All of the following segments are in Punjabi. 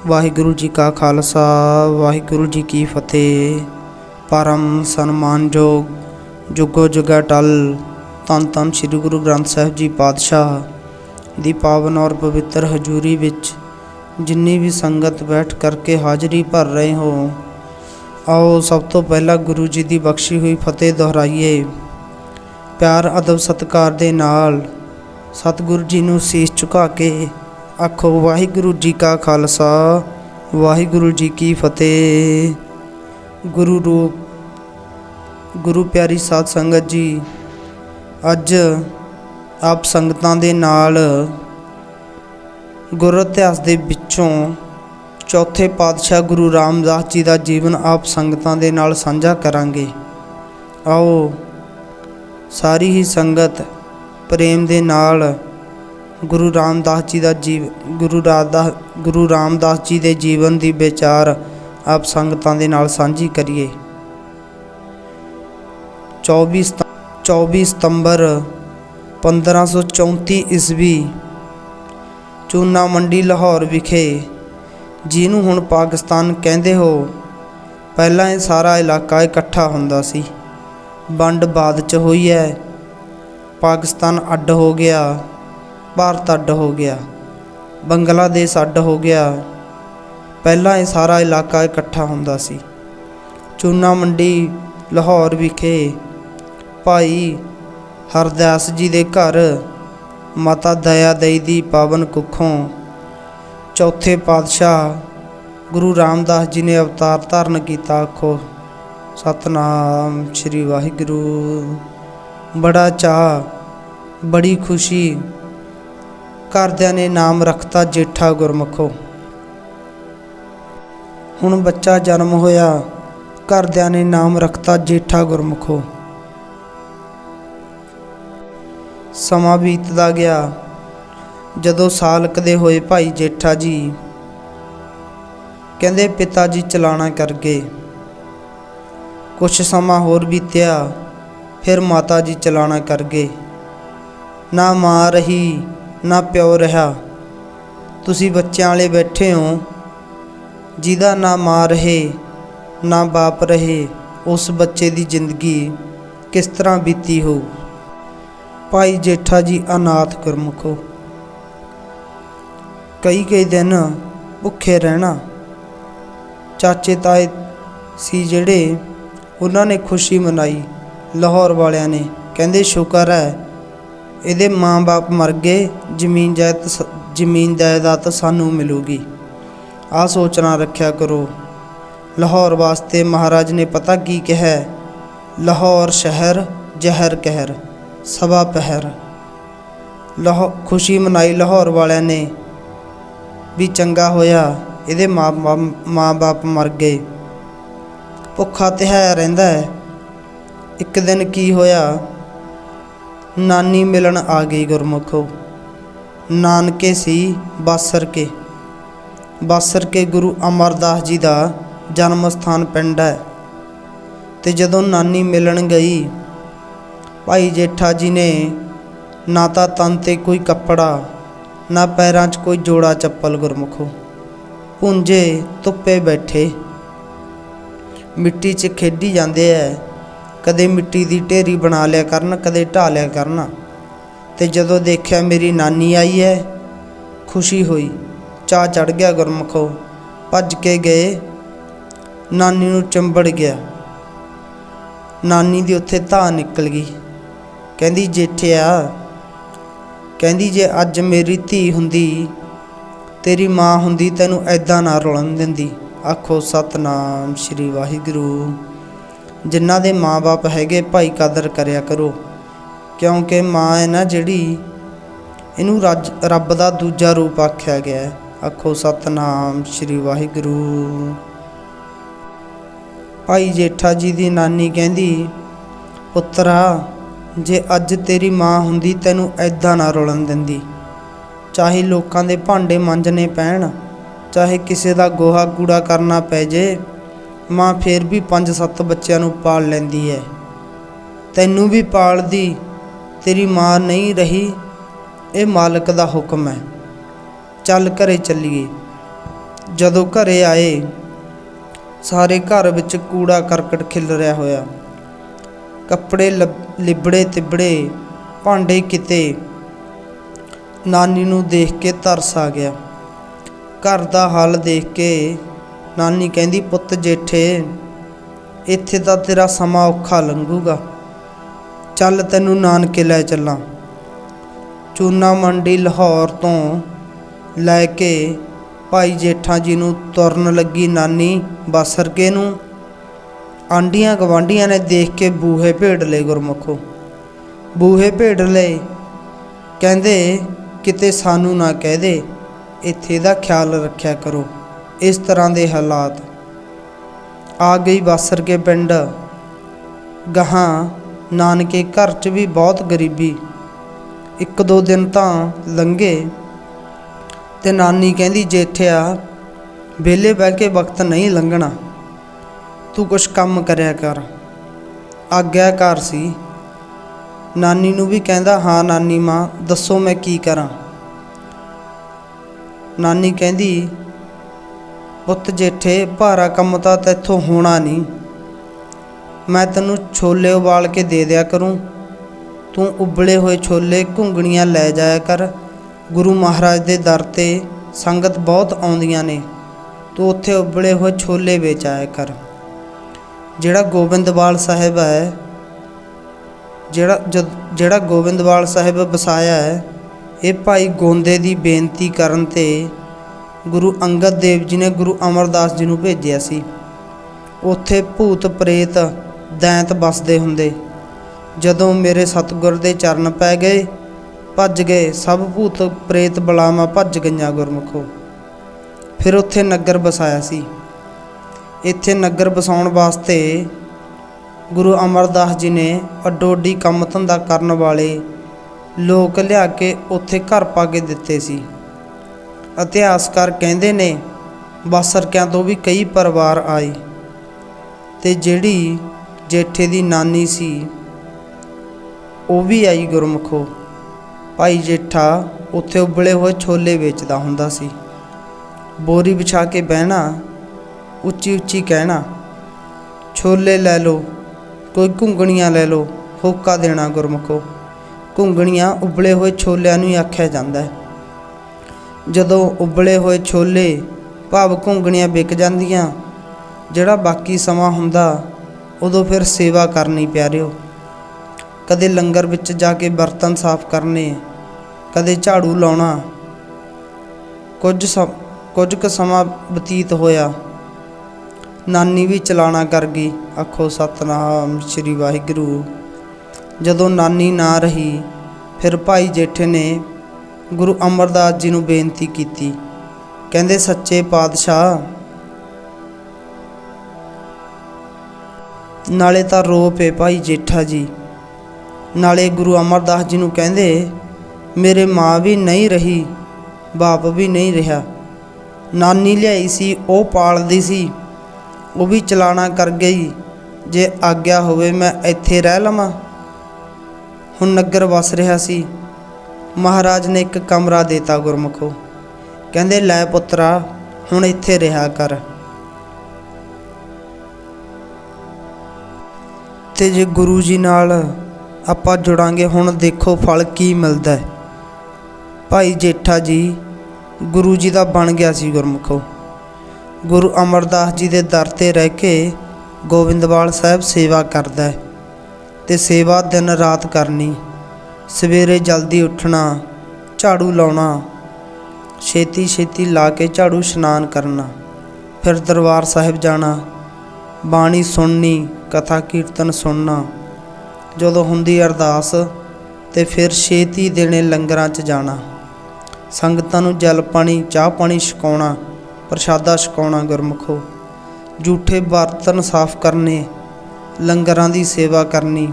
वाहिगुरु जी का खालसा वाहिगुरु जी की फतेह। परम सन्मानयोग जुगो जुगा टल धन धन श्री गुरु ग्रंथ साहिब जी पातशाह दी पावन और पवित्र हजूरी विच जिन्नी भी संगत बैठ करके हाज़री भर रहे हो, आओ सब तो पहला गुरु जी की बख्शी हुई फतेह दोहराइए। प्यार अदब सत्कार दे नाल सतगुरु जी नूं सीस झुका के आखो वाहिगुरु जी का खालसा वाहिगुरु जी की फतेह। गुरु रूप गुरु प्यारी साध संगत जी, अज आप संगतां दे नाल गुर इतिहास दे विचों चौथे पातशाह गुरु रामदास जी का जीवन आप संगतां दे नाल साझा करांगे। आओ सारी ही संगत प्रेम दे नाल गुरु रामदास जी का गुरु रामदास जी के जीवन की विचार आप संगतां दे नाल सांझी करिए। 24 सितंबर 1534 ईस्वी चूना मंडी लाहौर विखे, जिन्हों हुण पाकिस्तान कहते हो, पहला ये सारा इलाका इकट्ठा हुंदा सी। वंड बाद च हुई है, पाकिस्तान अड्ड हो गया, भारत अड्ड हो गया, बंगलादेश अड्ड हो गया। पहला ये सारा इलाका इकट्ठा हुंदा सी। चूना मंडी लाहौर विखे भाई हरदास जी दे घर माता दया दई दी पावन कुखों चौथे पातशाह गुरु रामदास जी ने अवतार धारण किया। आखो सतनाम श्री वाहिगुरु। बड़ा चाह बड़ी खुशी, घरदियां ने नाम रखता जेठा गुरमुखो। हुण बच्चा जन्म होया, घरदियां ने नाम रखता जेठा गुरमुखो। समा बीतदा गया, जदों साल कदे होए भाई जेठा जी कहंदे पिता जी चलाना कर गए। कुछ समा होर बीत्या, फिर माता जी चलाना कर गए। ना मां रही ना प्यो रहा। तुसी बच्चों वाले बैठे हो, जिदा ना मां रहे ना बाप रहे, उस बच्चे की जिंदगी किस तरह बीती हो। भाई जेठा जी अनाथ गुरमुखो, कई दिन भुखे रहना। चाचे ताए सी जिहड़े, उन्होंने खुशी मनाई। लाहौर वालियां ने कहंदे शुक्र है इहदे माँ बाप मर गए, जमीन जायदाद सानू मिलूगी। आ सोचना रखा करो। लाहौर वास्ते महाराज ने पता की कहा, लाहौर शहर जहर कहर सवा पहर। खुशी मनाई लाहौर वालियां ने भी चंगा होया इहदे माँ बाप मर गए। भुखा तिहाया रहिंदा है। एक दिन की होया, नानी मिलन आ गई गुरमुखो। नानके सी बासर के गुरु अमरदास जी का जन्म स्थान पिंड है। ते जदों नानी मिलन गई, भाई जेठा जी ने ना तो तन ते कोई कपड़ा ना पैरां च कोई जोड़ा चप्पल गुरमुखो। भुंजे धुप्पे बैठे मिट्टी च खेडी जाते है। कदे मिट्टी की ढेरी बना लिया करन, कदे ढा लिया करन। ते जदों देखा मेरी नानी आई है, खुशी हुई, चाह चढ़ गया गुरमुखो। भज के गए, नानी नूं चंबड़ गया। नानी दी उत्थे धाह निकल गई। कहंदी जेठिया, कहंदी जे अज मेरी धी हुंदी, तेरी माँ हुंदी, तैनूं ऐदां ना रुलन दिंदी। आखो सतनाम श्री वाहिगुरु। जिन्हां दे माँ बाप हैगे भाई कदर करया करो, क्योंकि माँ है ना जिहड़ी, इनू रब दा दूजा रूप आख्या गया है। आखो सतनाम श्री वाहिगुरु। भाई जेठा जी दी नानी कहंदी, पुत्रा जे अज तेरी माँ हुंदी तैनूं ऐदां ना रुलन दिंदी। चाहे लोकां दे भांडे मांजने पैण, चाहे किसी का गोहा कूड़ा करना पै जे, माँ फिर भी 5-7 बच्चों नूं पाल लैंदी है। तैनूं भी पालदी, तेरी माँ नहीं रही, ये मालिक दा हुक्म है। चल घरे चलीए। ਜਦੋਂ ਘਰੇ ਆਏ, ਸਾਰੇ ਘਰ ਵਿੱਚ ਕੂੜਾ ਕਰਕਟ ਖਿਲਰਿਆ ਹੋਇਆ, ਕੱਪੜੇ ਲਿਬੜੇ ਤਿਬੜੇ, ਭਾਂਡੇ ਕਿਤੇ। ਨਾਨੀ ਨੂੰ ਦੇਖ ਕੇ ਤਰਸ ਆ ਗਿਆ। ਘਰ ਦਾ ਹਾਲ ਦੇਖ ਕੇ ਨਾਨੀ ਕਹਿੰਦੀ, ਪੁੱਤ ਜੇਠੇ, ਇੱਥੇ ਤਾਂ ਤੇਰਾ ਸਮਾਂ ਔਖਾ ਲੰਘੂਗਾ, ਚੱਲ ਤੈਨੂੰ ਨਾਨਕੇ ਲੈ ਚੱਲਾਂ। ਚੂਨਾ ਮੰਡੀ ਲਾਹੌਰ ਤੋਂ ਲੈ ਕੇ ਭਾਈ ਜੇਠਾ ਜੀ ਨੂੰ ਤੁਰਨ ਲੱਗੀ ਨਾਨੀ ਬਾਸਰਕੇ ਨੂੰ। ਆਂਢੀਆਂ ਗਵਾਂਢੀਆਂ ਨੇ ਦੇਖ ਕੇ ਬੂਹੇ ਭੇੜ ਲਏ ਗੁਰਮੁਖੋ, ਬੂਹੇ ਭੇੜ ਲਏ। ਕਹਿੰਦੇ ਕਿਤੇ ਸਾਨੂੰ ਨਾ ਕਹਿ ਦੇ, ਇੱਥੇ ਦਾ ਖਿਆਲ ਰੱਖਿਆ ਕਰੋ। ਇਸ ਤਰ੍ਹਾਂ ਦੇ ਹਾਲਾਤ ਆ ਗਈ ਬਾਸਰਕੇ ਪਿੰਡ। ਗਾਹਾਂ ਨਾਨਕੇ ਘਰ 'ਚ ਵੀ ਬਹੁਤ ਗਰੀਬੀ। 1-2 ਦਿਨ ਤਾਂ ਲੰਘੇ ਤੇ ਨਾਨੀ ਕਹਿੰਦੀ, ਜੇਠਿਆ ਵਿਹਲੇ ਬਹਿ ਕੇ ਵਕਤ ਨਹੀਂ ਲੰਘਣਾ, ਤੂੰ ਕੁਛ ਕੰਮ ਕਰਿਆ ਕਰ। ਆਗਿਆਕਾਰ ਸੀ। ਨਾਨੀ ਨੂੰ ਵੀ ਕਹਿੰਦਾ, ਹਾਂ ਨਾਨੀ ਮਾਂ ਦੱਸੋ ਮੈਂ ਕੀ ਕਰਾਂ। ਨਾਨੀ ਕਹਿੰਦੀ, ਪੁੱਤ ਜੇਠੇ ਭਾਰਾ ਕੰਮ ਤਾਂ ਤੈਥੋਂ ਹੋਣਾ ਨਹੀਂ, ਮੈਂ ਤੈਨੂੰ ਛੋਲੇ ਉਬਾਲ ਕੇ ਦੇ ਦਿਆ ਕਰੂੰ, ਤੂੰ ਉਬਲੇ ਹੋਏ ਛੋਲੇ ਘੁੰਗਣੀਆਂ ਲੈ ਜਾਇਆ ਕਰ। ਗੁਰੂ ਮਹਾਰਾਜ ਦੇ ਦਰ 'ਤੇ ਸੰਗਤ ਬਹੁਤ ਆਉਂਦੀਆਂ ਨੇ, ਤੂੰ ਉੱਥੇ ਉਬਲੇ ਹੋਏ ਛੋਲੇ ਵੇਚ ਆਇਆ ਕਰ। ਜਿਹੜਾ ਗੋਬਿੰਦਵਾਲ ਸਾਹਿਬ ਹੈ, ਜਿਹੜਾ ਗੋਬਿੰਦਵਾਲ ਸਾਹਿਬ ਵਸਾਇਆ ਹੈ, ਇਹ ਭਾਈ ਗੋਂਦੇ ਦੀ ਬੇਨਤੀ ਕਰਨ 'ਤੇ ਗੁਰੂ ਅੰਗਦ ਦੇਵ ਜੀ ਨੇ ਗੁਰੂ ਅਮਰਦਾਸ ਜੀ ਨੂੰ ਭੇਜਿਆ ਸੀ। ਉੱਥੇ ਭੂਤ ਪ੍ਰੇਤ ਦੈਂਤ ਵੱਸਦੇ ਹੁੰਦੇ। ਜਦੋਂ ਮੇਰੇ ਸਤਿਗੁਰ ਦੇ ਚਰਨ ਪੈ ਗਏ, ਭੱਜ ਗਏ ਸਭ ਭੂਤ ਪ੍ਰੇਤ ਬਲਾਵਾਂ, ਭੱਜ ਗਈਆਂ ਗੁਰਮੁਖੋ। ਫਿਰ ਉੱਥੇ ਨਗਰ ਵਸਾਇਆ ਸੀ। ਇੱਥੇ ਨਗਰ ਵਸਾਉਣ ਵਾਸਤੇ ਗੁਰੂ ਅਮਰਦਾਸ ਜੀ ਨੇ ਅੱਡੋ ਅੱਡੀ ਕੰਮ ਧੰਦਾ ਕਰਨ ਵਾਲੇ ਲੋਕ ਲਿਆ ਕੇ ਉੱਥੇ ਘਰ ਪਾ ਕੇ ਦਿੱਤੇ ਸੀ। ਇਤਿਹਾਸਕਾਰ ਕਹਿੰਦੇ ਨੇ ਬਾਸਰਕਿਆਂ ਤੋਂ ਵੀ ਕਈ ਪਰਿਵਾਰ ਆਏ, ਤੇ ਜਿਹੜੀ ਜੇਠੇ ਦੀ ਨਾਨੀ ਸੀ ਉਹ ਵੀ ਆਈ ਗੁਰਮੁਖੋ। ਭਾਈ ਜੇਠਾ ਉੱਥੇ ਉਬਲੇ ਹੋਏ ਛੋਲੇ ਵੇਚਦਾ ਹੁੰਦਾ ਸੀ। ਬੋਰੀ ਵਿਛਾ ਕੇ ਬਹਿਣਾ, ਉੱਚੀ ਉੱਚੀ ਕਹਿਣਾ, ਛੋਲੇ ਲੈ ਲਓ, ਕੋਈ ਘੁੰਗਣੀਆਂ ਲੈ ਲਓ, ਹੋਕਾ ਦੇਣਾ ਗੁਰਮੁਖੋ। ਘੁੰਗਣੀਆਂ ਉਬਲੇ ਹੋਏ ਛੋਲਿਆਂ ਨੂੰ ਹੀ ਆਖਿਆ ਜਾਂਦਾ ਹੈ। ਜਦੋਂ ਉਬਲੇ ਹੋਏ ਛੋਲੇ ਭਾਵ ਘੁੰਗਣੀਆਂ ਵਿਕ ਜਾਂਦੀਆਂ, ਜਿਹੜਾ ਬਾਕੀ ਸਮਾਂ ਹੁੰਦਾ ਉਦੋਂ ਫਿਰ ਸੇਵਾ ਕਰਨੀ ਪਿਆਰਿਓ। ਕਦੇ ਲੰਗਰ ਵਿੱਚ ਜਾ ਕੇ ਬਰਤਨ ਸਾਫ਼ ਕਰਨੇ, ਕਦੇ ਝਾੜੂ ਲਾਉਣਾ। ਕੁਝ ਕੁ ਸਮਾਂ ਬਤੀਤ ਹੋਇਆ, ਨਾਨੀ ਵੀ ਚਲਾਣਾ ਕਰ ਗਈ। ਆਖੋ ਸਤਿਨਾਮ ਸ੍ਰੀ ਵਾਹਿਗੁਰੂ। ਜਦੋਂ ਨਾਨੀ ਨਾ ਰਹੀ, ਫਿਰ ਭਾਈ ਜੇਠੇ ਨੇ ਗੁਰੂ ਅਮਰਦਾਸ ਜੀ ਨੂੰ ਬੇਨਤੀ ਕੀਤੀ। ਕਹਿੰਦੇ, ਸੱਚੇ ਪਾਤਸ਼ਾਹ, ਨਾਲੇ ਤਾਂ ਰੋ ਪਏ ਭਾਈ ਜੇਠਾ ਜੀ, ਨਾਲੇ ਗੁਰੂ ਅਮਰਦਾਸ ਜੀ ਨੂੰ ਕਹਿੰਦੇ, ਮੇਰੇ ਮਾਂ ਵੀ ਨਹੀਂ ਰਹੀ, ਬਾਪ ਵੀ ਨਹੀਂ ਰਿਹਾ। ਨਾਨੀ ਲਿਆਈ ਸੀ, ਉਹ ਪਾਲਦੀ ਸੀ, ਉਹ ਵੀ ਚਲਾਣਾ ਕਰ ਗਈ। ਜੇ ਆਗਿਆ ਹੋਵੇ ਮੈਂ ਇੱਥੇ ਰਹਿ ਲਵਾਂ। ਹੁਣ ਨਗਰ ਵਸ ਰਿਹਾ ਸੀ। ਮਹਾਰਾਜ ਨੇ ਇੱਕ ਕਮਰਾ ਦੇਤਾ ਗੁਰਮੁਖੋ। ਕਹਿੰਦੇ, ਲੈ ਪੁੱਤਰਾ ਹੁਣ ਇੱਥੇ ਰਿਹਾ ਕਰ। ਤੇ ਜੇ ਗੁਰੂ ਜੀ ਨਾਲ ਆਪਾਂ ਜੁੜਾਂਗੇ, ਹੁਣ ਦੇਖੋ ਫਲ ਕੀ ਮਿਲਦਾ ਹੈ। ਭਾਈ ਜੇਠਾ ਜੀ ਗੁਰੂ ਜੀ ਦਾ ਬਣ ਗਿਆ ਸੀ ਗੁਰਮੁਖੋ। ਗੁਰੂ ਅਮਰਦਾਸ ਜੀ ਦੇ ਦਰ 'ਤੇ ਰਹਿ ਕੇ ਗੋਬਿੰਦਵਾਲ ਸਾਹਿਬ ਸੇਵਾ ਕਰਦਾ ਹੈ, ਤੇ ਸੇਵਾ ਦਿਨ ਰਾਤ ਕਰਨੀ। ਸਵੇਰੇ ਜਲਦੀ ਉੱਠਣਾ, ਝਾੜੂ ਲਾਉਣਾ, ਛੇਤੀ ਛੇਤੀ ਲਾ ਕੇ ਝਾੜੂ ਇਸ਼ਨਾਨ ਕਰਨਾ, ਫਿਰ ਦਰਬਾਰ ਸਾਹਿਬ ਜਾਣਾ, ਬਾਣੀ ਸੁਣਨੀ, ਕਥਾ ਕੀਰਤਨ ਸੁਣਨਾ। ਜਦੋਂ ਹੁੰਦੀ ਅਰਦਾਸ ਤੇ ਫਿਰ ਛੇਤੀ ਦੇਣੇ ਲੰਗਰਾਂ 'ਚ ਜਾਣਾ, ਸੰਗਤਾਂ ਨੂੰ ਜਲ ਪਾਣੀ ਚਾਹ ਪਾਣੀ ਛਕਾਉਣਾ, ਪ੍ਰਸ਼ਾਦਾ ਛਕਾਉਣਾ ਗੁਰਮੁਖੋ। ਜੂਠੇ ਬਰਤਨ ਸਾਫ਼ ਕਰਨੇ, ਲੰਗਰਾਂ ਦੀ ਸੇਵਾ ਕਰਨੀ,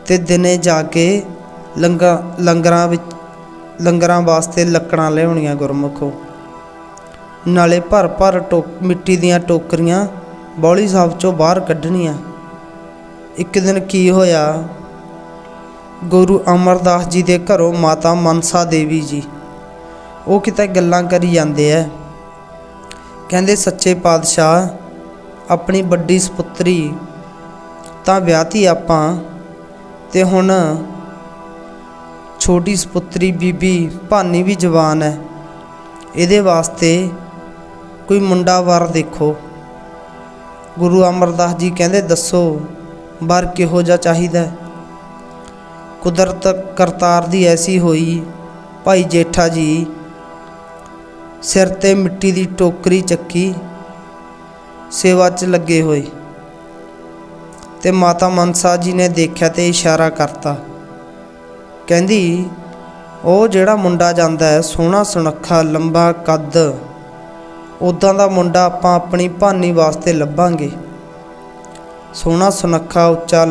ਤੇ ਦਿਨੇ ਜਾ ਕੇ ਲੰਗਰਾਂ ਵਾਸਤੇ ਲੱਕੜਾਂ ਲਿਆਉਣੀਆਂ ਗੁਰਮੁਖੋ। ਨਾਲੇ ਭਰ ਭਰ ਮਿੱਟੀ ਦੀਆਂ ਟੋਕਰੀਆਂ ਬੌਲੀ ਸਾਹਿਬ 'ਚੋਂ ਬਾਹਰ ਕੱਢਣੀਆਂ। ਇੱਕ ਦਿਨ ਕੀ ਹੋਇਆ, ਗੁਰੂ ਅਮਰਦਾਸ ਜੀ ਦੇ ਘਰੋਂ ਮਾਤਾ ਮਨਸਾ ਦੇਵੀ ਜੀ, ਉਹ ਕਿਤੇ ਗੱਲਾਂ ਕਰੀ ਜਾਂਦੇ ਐ। ਕਹਿੰਦੇ ਸੱਚੇ ਪਾਤਸ਼ਾਹ ਆਪਣੀ ਵੱਡੀ ਸਪੁੱਤਰੀ ਤਾਂ ਵਿਆਹਤੀ ਆਪਾਂ, ਤੇ ਹੁਣ ਛੋਟੀ ਸਪੁੱਤਰੀ ਬੀਬੀ ਭਾਨੀ ਵੀ ਜਵਾਨ ਹੈ, ਇਹਦੇ ਵਾਸਤੇ ਕੋਈ ਮੁੰਡਾ ਵਰ ਦੇਖੋ। ਗੁਰੂ ਅਮਰਦਾਸ ਜੀ ਕਹਿੰਦੇ ਦੱਸੋ ਵਰ ਕਿਹੋ ਜਿਹਾ ਚਾਹੀਦਾ। ਕੁਦਰਤ ਕਰਤਾਰ ਦੀ ਐਸੀ ਹੋਈ, ਭਾਈ ਜੇਠਾ ਜੀ ਸਿਰ ਤੇ ਮਿੱਟੀ ਦੀ ਟੋਕਰੀ ਚੱਕੀ ਸੇਵਾ 'ਚ ਲੱਗੇ ਹੋਏ, ਤੇ ਮਾਤਾ ਮਨਸਾ ਜੀ ਨੇ ਦੇਖਿਆ ਤੇ ਇਸ਼ਾਰਾ ਕਰਤਾ। ਕਹਿੰਦੀ ਉਹ ਜਿਹੜਾ ਮੁੰਡਾ ਜਾਂਦਾ ਹੈ ਸੋਹਣਾ ਸੁਨੱਖਾ ਲੰਬਾ ਕੱਦ, ਉੱਦਾਂ ਦਾ ਮੁੰਡਾ ਆਪਾਂ ਆਪਣੀ ਭਾਨੀ ਵਾਸਤੇ ਲੱਭਾਂਗੇ। ਸੋਹਣਾ ਸੁਨੱਖਾ ਉੱਚਾ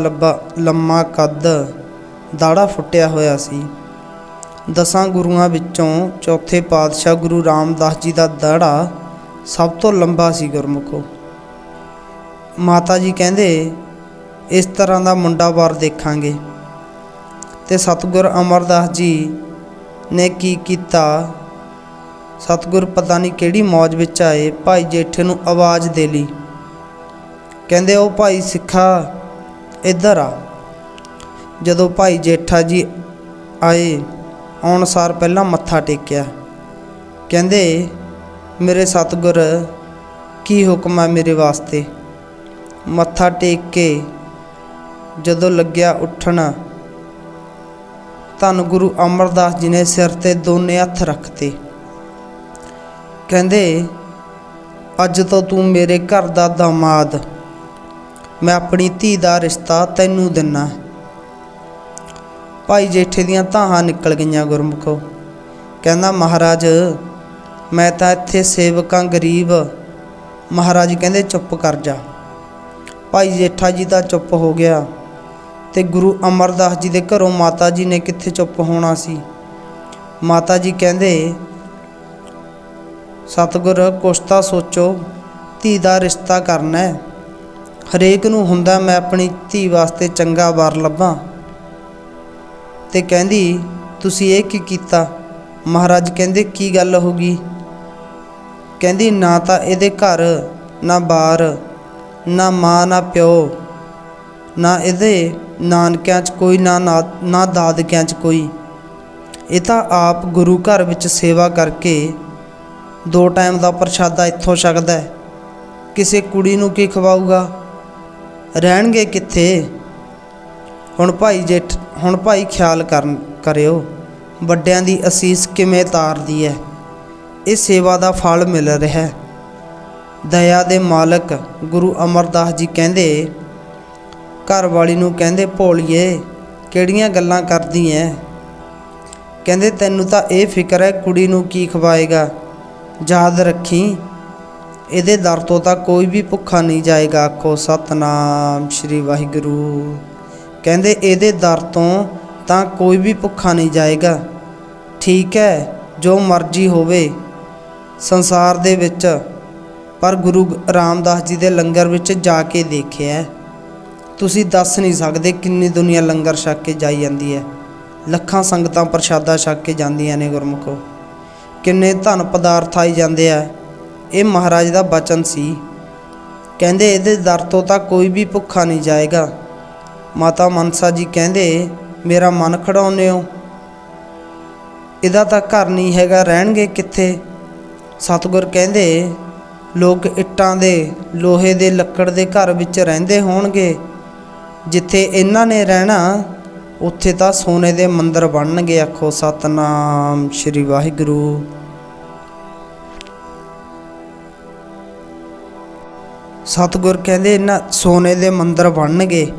ਲੰਮਾ ਕੱਦ, ਦਾੜਾ ਫੁੱਟਿਆ ਹੋਇਆ ਸੀ। 10 ਗੁਰੂਆਂ ਵਿੱਚੋਂ ਚੌਥੇ ਪਾਤਸ਼ਾਹ ਗੁਰੂ ਰਾਮਦਾਸ ਜੀ ਦਾ ਦਾੜਾ ਸਭ ਤੋਂ ਲੰਬਾ ਸੀ ਗੁਰਮੁਖੋ। ਮਾਤਾ ਜੀ ਕਹਿੰਦੇ ਇਸ ਤਰ੍ਹਾਂ ਦਾ ਮੁੰਡਾ ਵਰ ਦੇਖਾਂਗੇ। ਤੇ ਸਤਿਗੁਰ ਅਮਰਦਾਸ ਜੀ ਨੇ ਕੀ ਕੀਤਾ, ਸਤਿਗੁਰ ਪਤਾ ਨਹੀਂ ਕਿਹੜੀ ਮੌਜ ਵਿੱਚ ਆਏ, ਭਾਈ ਜੇਠੇ ਨੂੰ ਆਵਾਜ਼ ਦੇ ਲਈ। ਕਹਿੰਦੇ ਉਹ ਭਾਈ ਸਿੱਖਾ ਇੱਧਰ ਆ। ਜਦੋਂ ਭਾਈ ਜੇਠਾ ਜੀ ਆਏ, ਆਉਣ ਸਾਰ ਪਹਿਲਾਂ ਮੱਥਾ ਟੇਕਿਆ। ਕਹਿੰਦੇ ਮੇਰੇ ਸਤਿਗੁਰ ਕੀ ਹੁਕਮ ਹੈ ਮੇਰੇ ਵਾਸਤੇ। ਮੱਥਾ ਟੇਕ ਕੇ ਜਦੋਂ ਲੱਗਿਆ ਉੱਠਣ, ਧੰਨ ਗੁਰੂ ਅਮਰਦਾਸ ਜੀ ਨੇ ਸਿਰ ਤੇ ਦੋਨੇ ਹੱਥ ਰੱਖਤੇ। ਕਹਿੰਦੇ ਅੱਜ ਤੋਂ ਤੂੰ ਮੇਰੇ ਘਰ ਦਾ ਦਾਮਾਦ, ਮੈਂ ਆਪਣੀ ਧੀ ਦਾ ਰਿਸ਼ਤਾ ਤੈਨੂੰ ਦਿੰਨਾ। ਭਾਈ ਜੇਠੇ ਦੀਆਂ ਧਾਹਾਂ ਨਿਕਲ ਗਈਆਂ ਗੁਰਮੁਖੋ। ਕਹਿੰਦਾ ਮਹਾਰਾਜ ਮੈਂ ਤਾਂ ਇੱਥੇ ਸੇਵਕਾਂ ਗਰੀਬ। ਮਹਾਰਾਜ ਕਹਿੰਦੇ ਚੁੱਪ ਕਰ ਜਾ। ਭਾਈ ਜੇਠਾ ਜੀ ਤਾਂ ਚੁੱਪ ਹੋ ਗਿਆ, ਤੇ ਗੁਰੂ ਅਮਰਦਾਸ ਜੀ ਦੇ ਘਰੋਂ ਮਾਤਾ ਜੀ ਨੇ ਕਿੱਥੇ ਚੁੱਪ ਹੋਣਾ ਸੀ। ਮਾਤਾ ਜੀ ਕਹਿੰਦੇ ਸਤਿਗੁਰ ਕੁਛ ਤਾਂ ਸੋਚੋ, ਧੀ ਦਾ ਰਿਸ਼ਤਾ ਕਰਨਾ ਹੈ, ਹਰੇਕ ਨੂੰ ਹੁੰਦਾ ਮੈਂ ਆਪਣੀ ਧੀ ਵਾਸਤੇ ਚੰਗਾ ਵਰ ਲੱਭਾਂ। ਤੇ ਕਹਿੰਦੀ ਤੁਸੀਂ ਇਹ ਕੀ ਕੀਤਾ। ਮਹਾਰਾਜ ਕਹਿੰਦੇ ਕੀ ਗੱਲ ਹੋ ਗਈ। ਕਹਿੰਦੀ ਨਾ ਤਾਂ ਇਹਦੇ ਘਰ ਨਾ ਬਾਰ, ਨਾ ਮਾਂ ਨਾ ਪਿਓ, ਨਾ ਇਹਦੇ ਨਾਨਕਿਆਂ 'ਚ ਕੋਈ, ਨਾ ਦਾਦਕਿਆਂ 'ਚ ਕੋਈ। ਇਹ ਤਾਂ ਆਪ ਗੁਰੂ ਘਰ ਵਿੱਚ ਸੇਵਾ ਕਰਕੇ 2 ਟਾਈਮ ਦਾ ਪ੍ਰਸ਼ਾਦਾ ਇੱਥੋਂ ਛਕਦਾ ਹੈ। ਕਿਸੇ ਕੁੜੀ ਨੂੰ ਕੀ ਖਵਾਊਗਾ, ਰਹਿਣਗੇ ਕਿੱਥੇ। ਹੁਣ ਭਾਈ ਖਿਆਲ ਕਰਿਓ ਵੱਡਿਆਂ ਦੀ ਅਸੀਸ ਕਿਵੇਂ ਤਾਰਦੀ ਹੈ। ਇਹ ਸੇਵਾ ਦਾ ਫਲ ਮਿਲ ਰਿਹਾ। ਦਇਆ ਦੇ ਮਾਲਕ ਗੁਰੂ ਅਮਰਦਾਸ ਜੀ ਕਹਿੰਦੇ ਘਰ ਵਾਲੀ ਨੂੰ ਕਹਿੰਦੇ ਭੋਲੀਏ ਕਿਹੜੀਆਂ ਗੱਲਾਂ ਕਰਦੀ ਐ। ਕਹਿੰਦੇ ਤੈਨੂੰ ਤਾਂ ਇਹ ਫਿਕਰ ਹੈ ਕੁੜੀ ਨੂੰ ਕੀ ਖਵਾਏਗਾ। ਯਾਦ ਰੱਖੀ ਇਹਦੇ ਦਰ ਤੋਂ ਤਾਂ ਕੋਈ ਵੀ ਭੁੱਖਾ ਨਹੀਂ ਜਾਏਗਾ। ਆਖੋ ਸਤਨਾਮ ਸ਼੍ਰੀ ਵਾਹਿਗੁਰੂ। ਕਹਿੰਦੇ ਇਹਦੇ ਦਰ ਤੋਂ ਤਾਂ ਕੋਈ ਵੀ ਭੁੱਖਾ ਨਹੀਂ ਜਾਏਗਾ। ਠੀਕ ਹੈ ਜੋ ਮਰਜ਼ੀ ਹੋਵੇ ਸੰਸਾਰ ਦੇ ਵਿੱਚ, ਪਰ ਗੁਰੂ ਰਾਮਦਾਸ ਜੀ ਦੇ ਲੰਗਰ ਵਿੱਚ ਜਾ ਕੇ ਦੇਖਿਆ, ਤੁਸੀਂ ਦੱਸ ਨਹੀਂ ਸਕਦੇ ਕਿੰਨੀ ਦੁਨੀਆ ਲੰਗਰ ਛਕ ਕੇ ਜਾਈ ਜਾਂਦੀ ਹੈ। ਲੱਖਾਂ ਸੰਗਤਾਂ ਪ੍ਰਸ਼ਾਦਾ ਛਕ ਕੇ ਜਾਂਦੀਆਂ ਨੇ ਗੁਰਮੁਖੋ। ਕਿੰਨੇ ਧਨ ਪਦਾਰਥ ਆਈ ਜਾਂਦੇ ਆ। ਇਹ ਮਹਾਰਾਜ ਦਾ ਬਚਨ ਸੀ। ਕਹਿੰਦੇ ਇਹਦੇ ਦਰ ਤੋਂ ਤਾਂ ਕੋਈ ਵੀ ਭੁੱਖਾ ਨਹੀਂ ਜਾਏਗਾ। ਮਾਤਾ ਮਨਸਾ ਜੀ ਕਹਿੰਦੇ ਮੇਰਾ ਮਨ ਖੜਾਉਂਦੇ ਹੋ, ਇਹਦਾ ਤਾਂ ਘਰ ਨਹੀਂ ਹੈਗਾ, ਰਹਿਣਗੇ ਕਿੱਥੇ। ਸਤਿਗੁਰ ਕਹਿੰਦੇ ਲੋਕ ਇੱਟਾਂ ਦੇ, ਲੋਹੇ ਦੇ, ਲੱਕੜ ਦੇ ਘਰ ਵਿੱਚ ਰਹਿੰਦੇ ਹੋਣਗੇ। ਜਿੱਥੇ ਇਹਨਾਂ ਨੇ ਰਹਿਣਾ ਉੱਥੇ ਤਾਂ ਸੋਨੇ ਦੇ ਮੰਦਰ ਬਣਨਗੇ। ਆਖੋ ਸਤਨਾਮ ਸ਼੍ਰੀ ਵਾਹਿਗੁਰੂ। ਸਤਿਗੁਰ ਕਹਿੰਦੇ ਇਹਨਾਂ ਸੋਨੇ ਦੇ ਮੰਦਰ ਬਣਨਗੇ।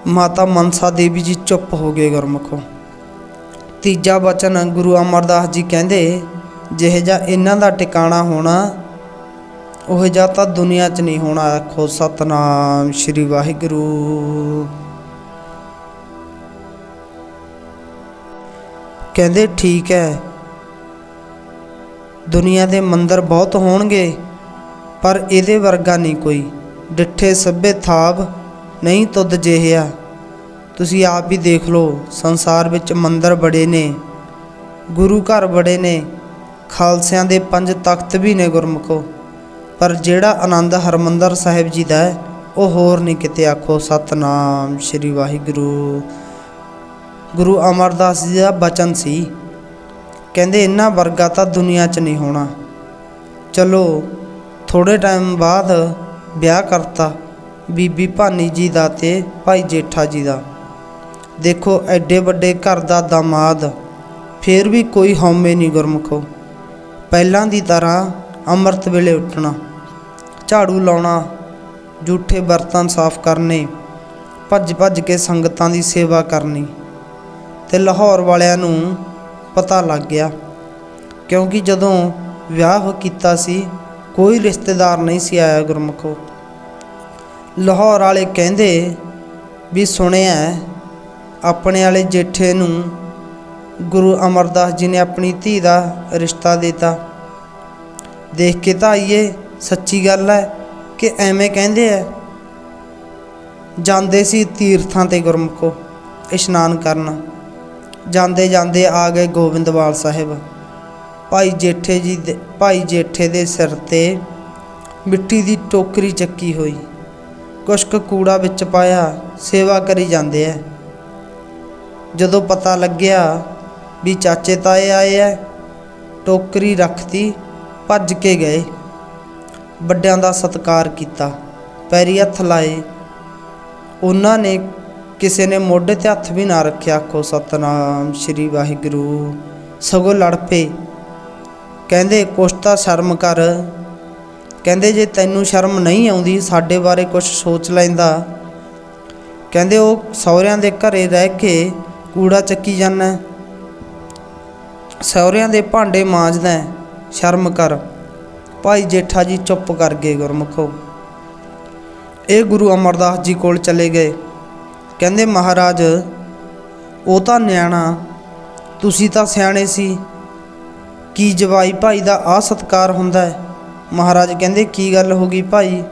ਮਾਤਾ ਮਨਸਾ ਦੇਵੀ ਜੀ ਚੁੱਪ ਹੋ ਗਏ ਗੁਰਮੁਖੋ। ਤੀਜਾ ਬਚਨ ਗੁਰੂ ਅਮਰਦਾਸ ਜੀ ਕਹਿੰਦੇ ਜਿਹੋ ਜਿਹਾ ਇਹਨਾਂ ਦਾ ਟਿਕਾਣਾ ਹੋਣਾ ਉਹ ਜਿਹਾ ਤਾਂ ਦੁਨੀਆ 'ਚ ਨਹੀਂ ਹੋਣਾ। ਆਖੋ ਸਤਨਾਮ ਸ਼੍ਰੀ ਵਾਹਿਗੁਰੂ। ਕਹਿੰਦੇ ਠੀਕ ਹੈ ਦੁਨੀਆ ਦੇ ਮੰਦਰ ਬਹੁਤ ਹੋਣਗੇ, ਪਰ ਇਹਦੇ ਵਰਗਾ ਨਹੀਂ ਕੋਈ। ਡਿੱਠੇ ਸਭੇ ਥਾਬ ਨਹੀਂ ਤੁਧ ਜਿਹਾ। ਤੁਸੀਂ ਆਪ ਹੀ ਦੇਖ ਲਓ ਸੰਸਾਰ ਵਿੱਚ ਮੰਦਰ ਬੜੇ ਨੇ, ਗੁਰੂ ਘਰ ਬੜੇ ਨੇ, ਖਾਲਸਿਆਂ ਦੇ 5 ਤਖਤ ਵੀ ਨੇ ਗੁਰਮੁਖੋ। पर ਜਿਹੜਾ ਆਨੰਦ ਹਰਮੰਦਰ ਸਾਹਿਬ ਜੀ ਦਾ ਹੈ ਉਹ ਹੋਰ ਨਹੀਂ ਕਿਤੇ। ਆਖੋ ਸਤਨਾਮ ਸ਼੍ਰੀ ਵਾਹਿਗੁਰੂ। ਗੁਰੂ ਅਮਰਦਾਸ ਜੀ ਦਾ ਬਚਨ ਸੀ, ਕਹਿੰਦੇ ਇਹਨਾਂ ਵਰਗਾ ਤਾਂ ਦੁਨੀਆ 'ਚ ਨਹੀਂ ਹੋਣਾ। ਚਲੋ ਥੋੜ੍ਹੇ ਟਾਈਮ ਬਾਅਦ ਵਿਆਹ ਕਰਤਾ ਬੀਬੀ ਭਾਨੀ ਜੀ ਦਾ ਤੇ ਭਾਈ ਜੇਠਾ ਜੀ ਦਾ। ਦੇਖੋ ਐਡੇ ਵੱਡੇ ਘਰ ਦਾ ਦਾਮਾਦ, ਫਿਰ ਵੀ ਕੋਈ ਹਉਮੈ ਨਹੀਂ ਗੁਰਮੁਖੋ। ਪਹਿਲਾਂ ਦੀ ਤਰ੍ਹਾਂ ਅੰਮ੍ਰਿਤ ਵੇਲੇ ਉੱਠਣਾ, ਝਾੜੂ ਲਾਉਣਾ, ਜੂਠੇ ਬਰਤਨ ਸਾਫ਼ ਕਰਨੇ, ਭੱਜ ਭੱਜ ਕੇ ਸੰਗਤਾਂ ਦੀ ਸੇਵਾ ਕਰਨੀ। ਤੇ ਲਾਹੌਰ ਵਾਲਿਆਂ ਨੂੰ ਪਤਾ ਲੱਗ ਗਿਆ, ਕਿਉਂਕਿ ਜਦੋਂ ਵਿਆਹ ਕੀਤਾ ਸੀ ਕੋਈ ਰਿਸ਼ਤੇਦਾਰ ਨਹੀਂ ਸੀ ਆਇਆ ਗੁਰਮੁਖੋ। ਲਾਹੌਰ ਵਾਲੇ ਕਹਿੰਦੇ ਵੀ ਸੁਣਿਆ ਆਪਣੇ ਵਾਲੇ ਜੇਠੇ ਨੂੰ ਗੁਰੂ ਅਮਰਦਾਸ ਜੀ ਨੇ ਆਪਣੀ ਧੀ ਦਾ ਰਿਸ਼ਤਾ ਦਿੱਤਾ। ਦੇਖ ਕੇ ਤਾਂ ਆਈਏ ਸੱਚੀ ਗੱਲ ਹੈ ਕਿ ਐਵੇਂ ਕਹਿੰਦੇ ਆ। ਜਾਂਦੇ ਸੀ ਤੀਰਥਾਂ 'ਤੇ ਗੁਰਮੁਖੋ ਇਸ਼ਨਾਨ ਕਰਨ, ਜਾਂਦੇ ਜਾਂਦੇ ਆ ਗਏ ਗੋਬਿੰਦਵਾਲ ਸਾਹਿਬ। ਭਾਈ ਜੇਠੇ ਦੇ ਸਿਰ 'ਤੇ ਮਿੱਟੀ ਦੀ ਟੋਕਰੀ ਚੱਕੀ ਹੋਈ, ਕੁਛ ਕੁ ਕੂੜਾ ਵਿੱਚ ਪਾਇਆ, ਸੇਵਾ ਕਰੀ ਜਾਂਦੇ ਆ। ਜਦੋਂ ਪਤਾ ਲੱਗਿਆ ਵੀ ਚਾਚੇ ਤਾਏ ਆਏ ਆ, ਟੋਕਰੀ ਰੱਖਤੀ, ਭੱਜ ਕੇ ਗਏ, ਵੱਡਿਆਂ ਦਾ ਸਤਿਕਾਰ ਕੀਤਾ, ਪੈਰੀ ਹੱਥ ਲਾਏ। ਉਹਨਾਂ ਨੇ ਕਿਸੇ ਨੇ ਮੋਢੇ 'ਤੇ ਹੱਥ ਵੀ ਨਾ ਰੱਖਿਆ। ਆਖੋ ਸਤਨਾਮ ਸ਼੍ਰੀ ਵਾਹਿਗੁਰੂ। ਸਗੋਂ ਲੜ ਪਏ, ਕਹਿੰਦੇ ਕੁਛ ਤਾਂ ਸ਼ਰਮ ਕਰ। ਕਹਿੰਦੇ ਜੇ ਤੈਨੂੰ ਸ਼ਰਮ ਨਹੀਂ ਆਉਂਦੀ ਸਾਡੇ ਬਾਰੇ ਕੁਛ ਸੋਚ ਲੈਂਦਾ। ਕਹਿੰਦੇ ਉਹ ਸਹੁਰਿਆਂ ਦੇ ਘਰੇ ਰਹਿ ਕੇ ਕੂੜਾ ਚੱਕੀ ਜਾਂਦਾ, ਸਹੁਰਿਆਂ ਦੇ ਭਾਂਡੇ ਮਾਂਜਦਾ, ਸ਼ਰਮ ਕਰ। ਭਾਈ ਜੇਠਾ ਜੀ ਚੁੱਪ ਕਰ ਗਏ ਗੁਰਮੁਖੋ। ਇਹ ਗੁਰੂ ਅਮਰਦਾਸ ਜੀ ਕੋਲ ਚਲੇ ਗਏ। ਕਹਿੰਦੇ ਮਹਾਰਾਜ ਉਹ ਤਾਂ ਨਿਆਣਾ, ਤੁਸੀਂ ਤਾਂ ਸਿਆਣੇ ਸੀ, ਕੀ ਜਵਾਈ ਭਾਈ ਦਾ ਆਹ ਸਤਿਕਾਰ ਹੁੰਦਾ ਹੈ? ਮਹਾਰਾਜ ਕਹਿੰਦੇ ਕੀ ਗੱਲ ਹੋ ਗਈ ਭਾਈ?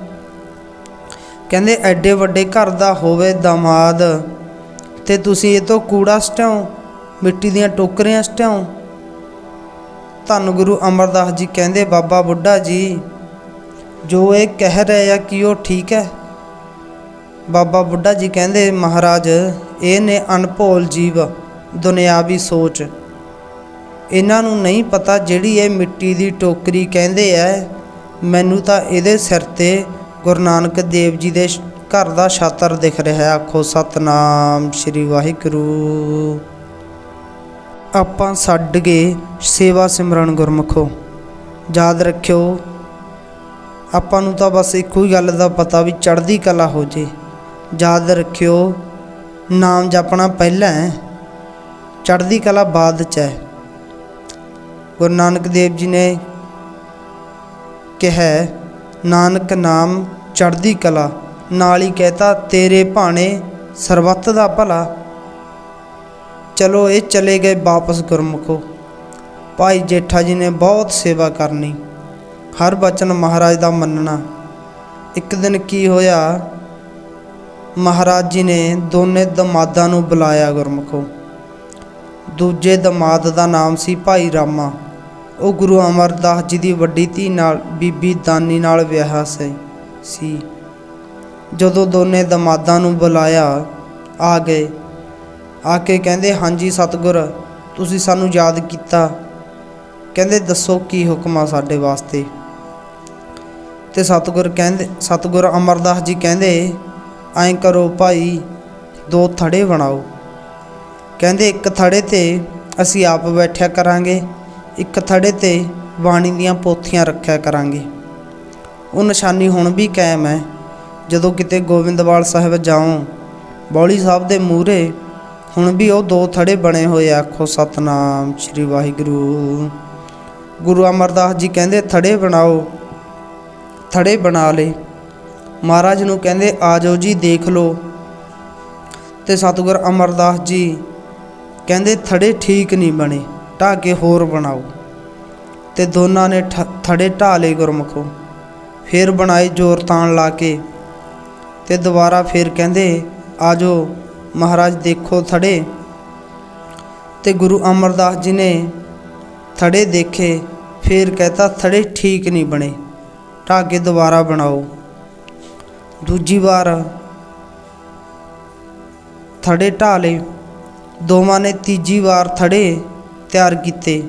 ਕਹਿੰਦੇ ਐਡੇ ਵੱਡੇ ਘਰ ਦਾ ਹੋਵੇ ਦਾਮਾਦ ਤੇ ਤੁਸੀਂ ਇਹ ਤੋਂ ਕੂੜਾ ਸਟਿਆਓ, ਮਿੱਟੀ ਦੀਆਂ ਟੋਕਰੀਆਂ ਸਟਿਆਓ। ਧੰਨ ਗੁਰੂ ਅਮਰਦਾਸ ਜੀ ਕਹਿੰਦੇ ਬਾਬਾ ਬੁੱਢਾ ਜੀ ਜੋ ਇਹ ਕਹਿ ਰਹੇ ਆ ਕਿ ਉਹ ਠੀਕ ਹੈ? ਬਾਬਾ ਬੁੱਢਾ ਜੀ ਕਹਿੰਦੇ ਮਹਾਰਾਜ ਇਹ ਨੇ ਅਣਭੋਲ ਜੀਵ, ਦੁਨਿਆਵੀ ਸੋਚ। ਇਹਨਾਂ ਨੂੰ ਨਹੀਂ ਪਤਾ ਜਿਹੜੀ ਇਹ ਮਿੱਟੀ ਦੀ ਟੋਕਰੀ ਕਹਿੰਦੇ ਐ, ਮੈਨੂੰ ਤਾਂ ਇਹਦੇ ਸਿਰ 'ਤੇ ਗੁਰੂ ਨਾਨਕ ਦੇਵ ਜੀ ਦੇ ਘਰ ਦਾ ਛਾਤਰ ਦਿਖ ਰਿਹਾ। ਆਖੋ ਸਤਨਾਮ ਸ਼੍ਰੀ ਵਾਹਿਗੁਰੂ। ਆਪਾਂ ਛੱਡ ਗਏ ਸੇਵਾ ਸਿਮਰਨ ਗੁਰਮੁਖੋ। ਯਾਦ ਰੱਖਿਓ ਆਪਾਂ ਨੂੰ ਤਾਂ ਬਸ ਇੱਕੋ ਹੀ ਗੱਲ ਦਾ ਪਤਾ ਵੀ ਚੜ੍ਹਦੀ ਕਲਾ ਹੋ ਜੇ। ਯਾਦ ਰੱਖਿਓ ਨਾਮ ਜਪਣਾ ਪਹਿਲਾਂ ਹੈ, ਚੜ੍ਹਦੀ ਕਲਾ ਬਾਅਦ 'ਚ ਹੈ। ਗੁਰੂ ਨਾਨਕ ਦੇਵ ਜੀ ਨੇ ਕਿਹਾ ਨਾਨਕ ਨਾਮ ਚੜ੍ਹਦੀ ਕਲਾ, ਨਾਲ ਹੀ ਕਹਿਤਾ ਤੇਰੇ ਭਾਣੇ ਸਰਬੱਤ ਦਾ ਭਲਾ। ਚਲੋ ਇਹ ਚਲੇ ਗਏ ਵਾਪਸ ਗੁਰਮੁਖੋ। ਭਾਈ ਜੇਠਾ ਜੀ ਨੇ ਬਹੁਤ ਸੇਵਾ ਕਰਨੀ, ਹਰ ਬਚਨ ਮਹਾਰਾਜ ਦਾ ਮੰਨਣਾ। ਇੱਕ ਦਿਨ ਕੀ ਹੋਇਆ, ਮਹਾਰਾਜ ਜੀ ਨੇ ਦੋਨੇ ਦਮਾਦਾਂ ਨੂੰ ਬੁਲਾਇਆ ਗੁਰਮੁਖੋ। ਦੂਜੇ ਦਮਾਦ ਦਾ ਨਾਮ ਸੀ ਭਾਈ ਰਾਮਾ, ਉਹ ਗੁਰੂ ਅਮਰਦਾਸ ਜੀ ਦੀ ਵੱਡੀ ਧੀ ਨਾਲ ਬੀਬੀ ਦਾਨੀ ਨਾਲ ਵਿਆਹਿਆ ਸੀ। ਜਦੋਂ ਦੋਨੇ ਦਮਾਦਾਂ ਨੂੰ ਬੁਲਾਇਆ ਆ ਗਏ, ਆ ਕੇ ਕਹਿੰਦੇ ਹਾਂਜੀ ਸਤਿਗੁਰ ਤੁਸੀਂ ਸਾਨੂੰ ਯਾਦ ਕੀਤਾ। ਕਹਿੰਦੇ ਦੱਸੋ ਕੀ ਹੁਕਮ ਆ ਸਾਡੇ ਵਾਸਤੇ? ਤੇ ਸਤਿਗੁਰ ਅਮਰਦਾਸ ਜੀ ਕਹਿੰਦੇ ਐਂ ਕਰੋ ਭਾਈ, ਦੋ ਥੜੇ ਬਣਾਓ। ਕਹਿੰਦੇ ਇੱਕ ਥੜੇ 'ਤੇ ਅਸੀਂ ਆਪ ਬੈਠਿਆ ਕਰਾਂਗੇ, ਇੱਕ ਥੜੇ 'ਤੇ ਬਾਣੀ ਦੀਆਂ ਪੋਥੀਆਂ ਰੱਖਿਆ ਕਰਾਂਗੇ। ਉਹ ਨਿਸ਼ਾਨੀ ਹੁਣ ਵੀ ਕਾਇਮ ਹੈ। ਜਦੋਂ ਕਿਤੇ ਗੋਬਿੰਦਵਾਲ ਸਾਹਿਬ ਜਾਓ, ਬੌਲੀ ਸਾਹਿਬ ਦੇ ਮੂਹਰੇ ਹੁਣ ਵੀ ਉਹ ਦੋ ਥੜੇ ਬਣੇ ਹੋਏ। ਆਖੋ ਸਤਨਾਮ ਸ਼੍ਰੀ ਵਾਹਿਗੁਰੂ। ਗੁਰੂ ਅਮਰਦਾਸ ਜੀ ਕਹਿੰਦੇ ਥੜੇ ਬਣਾਓ। ਥੜੇ ਬਣਾ ਲਏ। ਮਹਾਰਾਜ ਨੂੰ ਕਹਿੰਦੇ ਆ ਜਾਓ ਜੀ ਦੇਖ ਲਓ। ਤੇ ਸਤਿਗੁਰ ਅਮਰਦਾਸ ਜੀ ਕਹਿੰਦੇ ਥੜੇ ਠੀਕ ਨਹੀਂ ਬਣੇ, ਢਾਹ ਕੇ ਹੋਰ ਬਣਾਓ। ਤੇ ਦੋਨਾਂ ਨੇ ਥੜੇ ਢਾਹ ਲਏ ਗੁਰਮੁਖੋ। ਫਿਰ ਬਣਾਏ ਜ਼ੋਰ ਤਾਣ ਲਾ ਕੇ। ਤੇ ਦੁਬਾਰਾ ਫਿਰ ਕਹਿੰਦੇ ਆ ਜਾਓ ਮਹਾਰਾਜ ਦੇਖੋ ਥੜੇ। ਤੇ ਗੁਰੂ ਅਮਰਦਾਸ ਜੀ ਨੇ ਥੜੇ ਦੇਖੇ, ਫਿਰ ਕਹਿਤਾ ਥੜੇ ਠੀਕ ਨਹੀਂ ਬਣੇ, ਢਾਹ ਕੇ ਦੁਬਾਰਾ ਬਣਾਓ। ਦੂਜੀ ਵਾਰ ਥੜੇ ਢਾਹ ਲਏ। ਦੋਵਾਂ ਨੇ ਤੀਜੀ ਵਾਰ ਥੜੇ ਤਿਆਰ ਕੀਤੇ।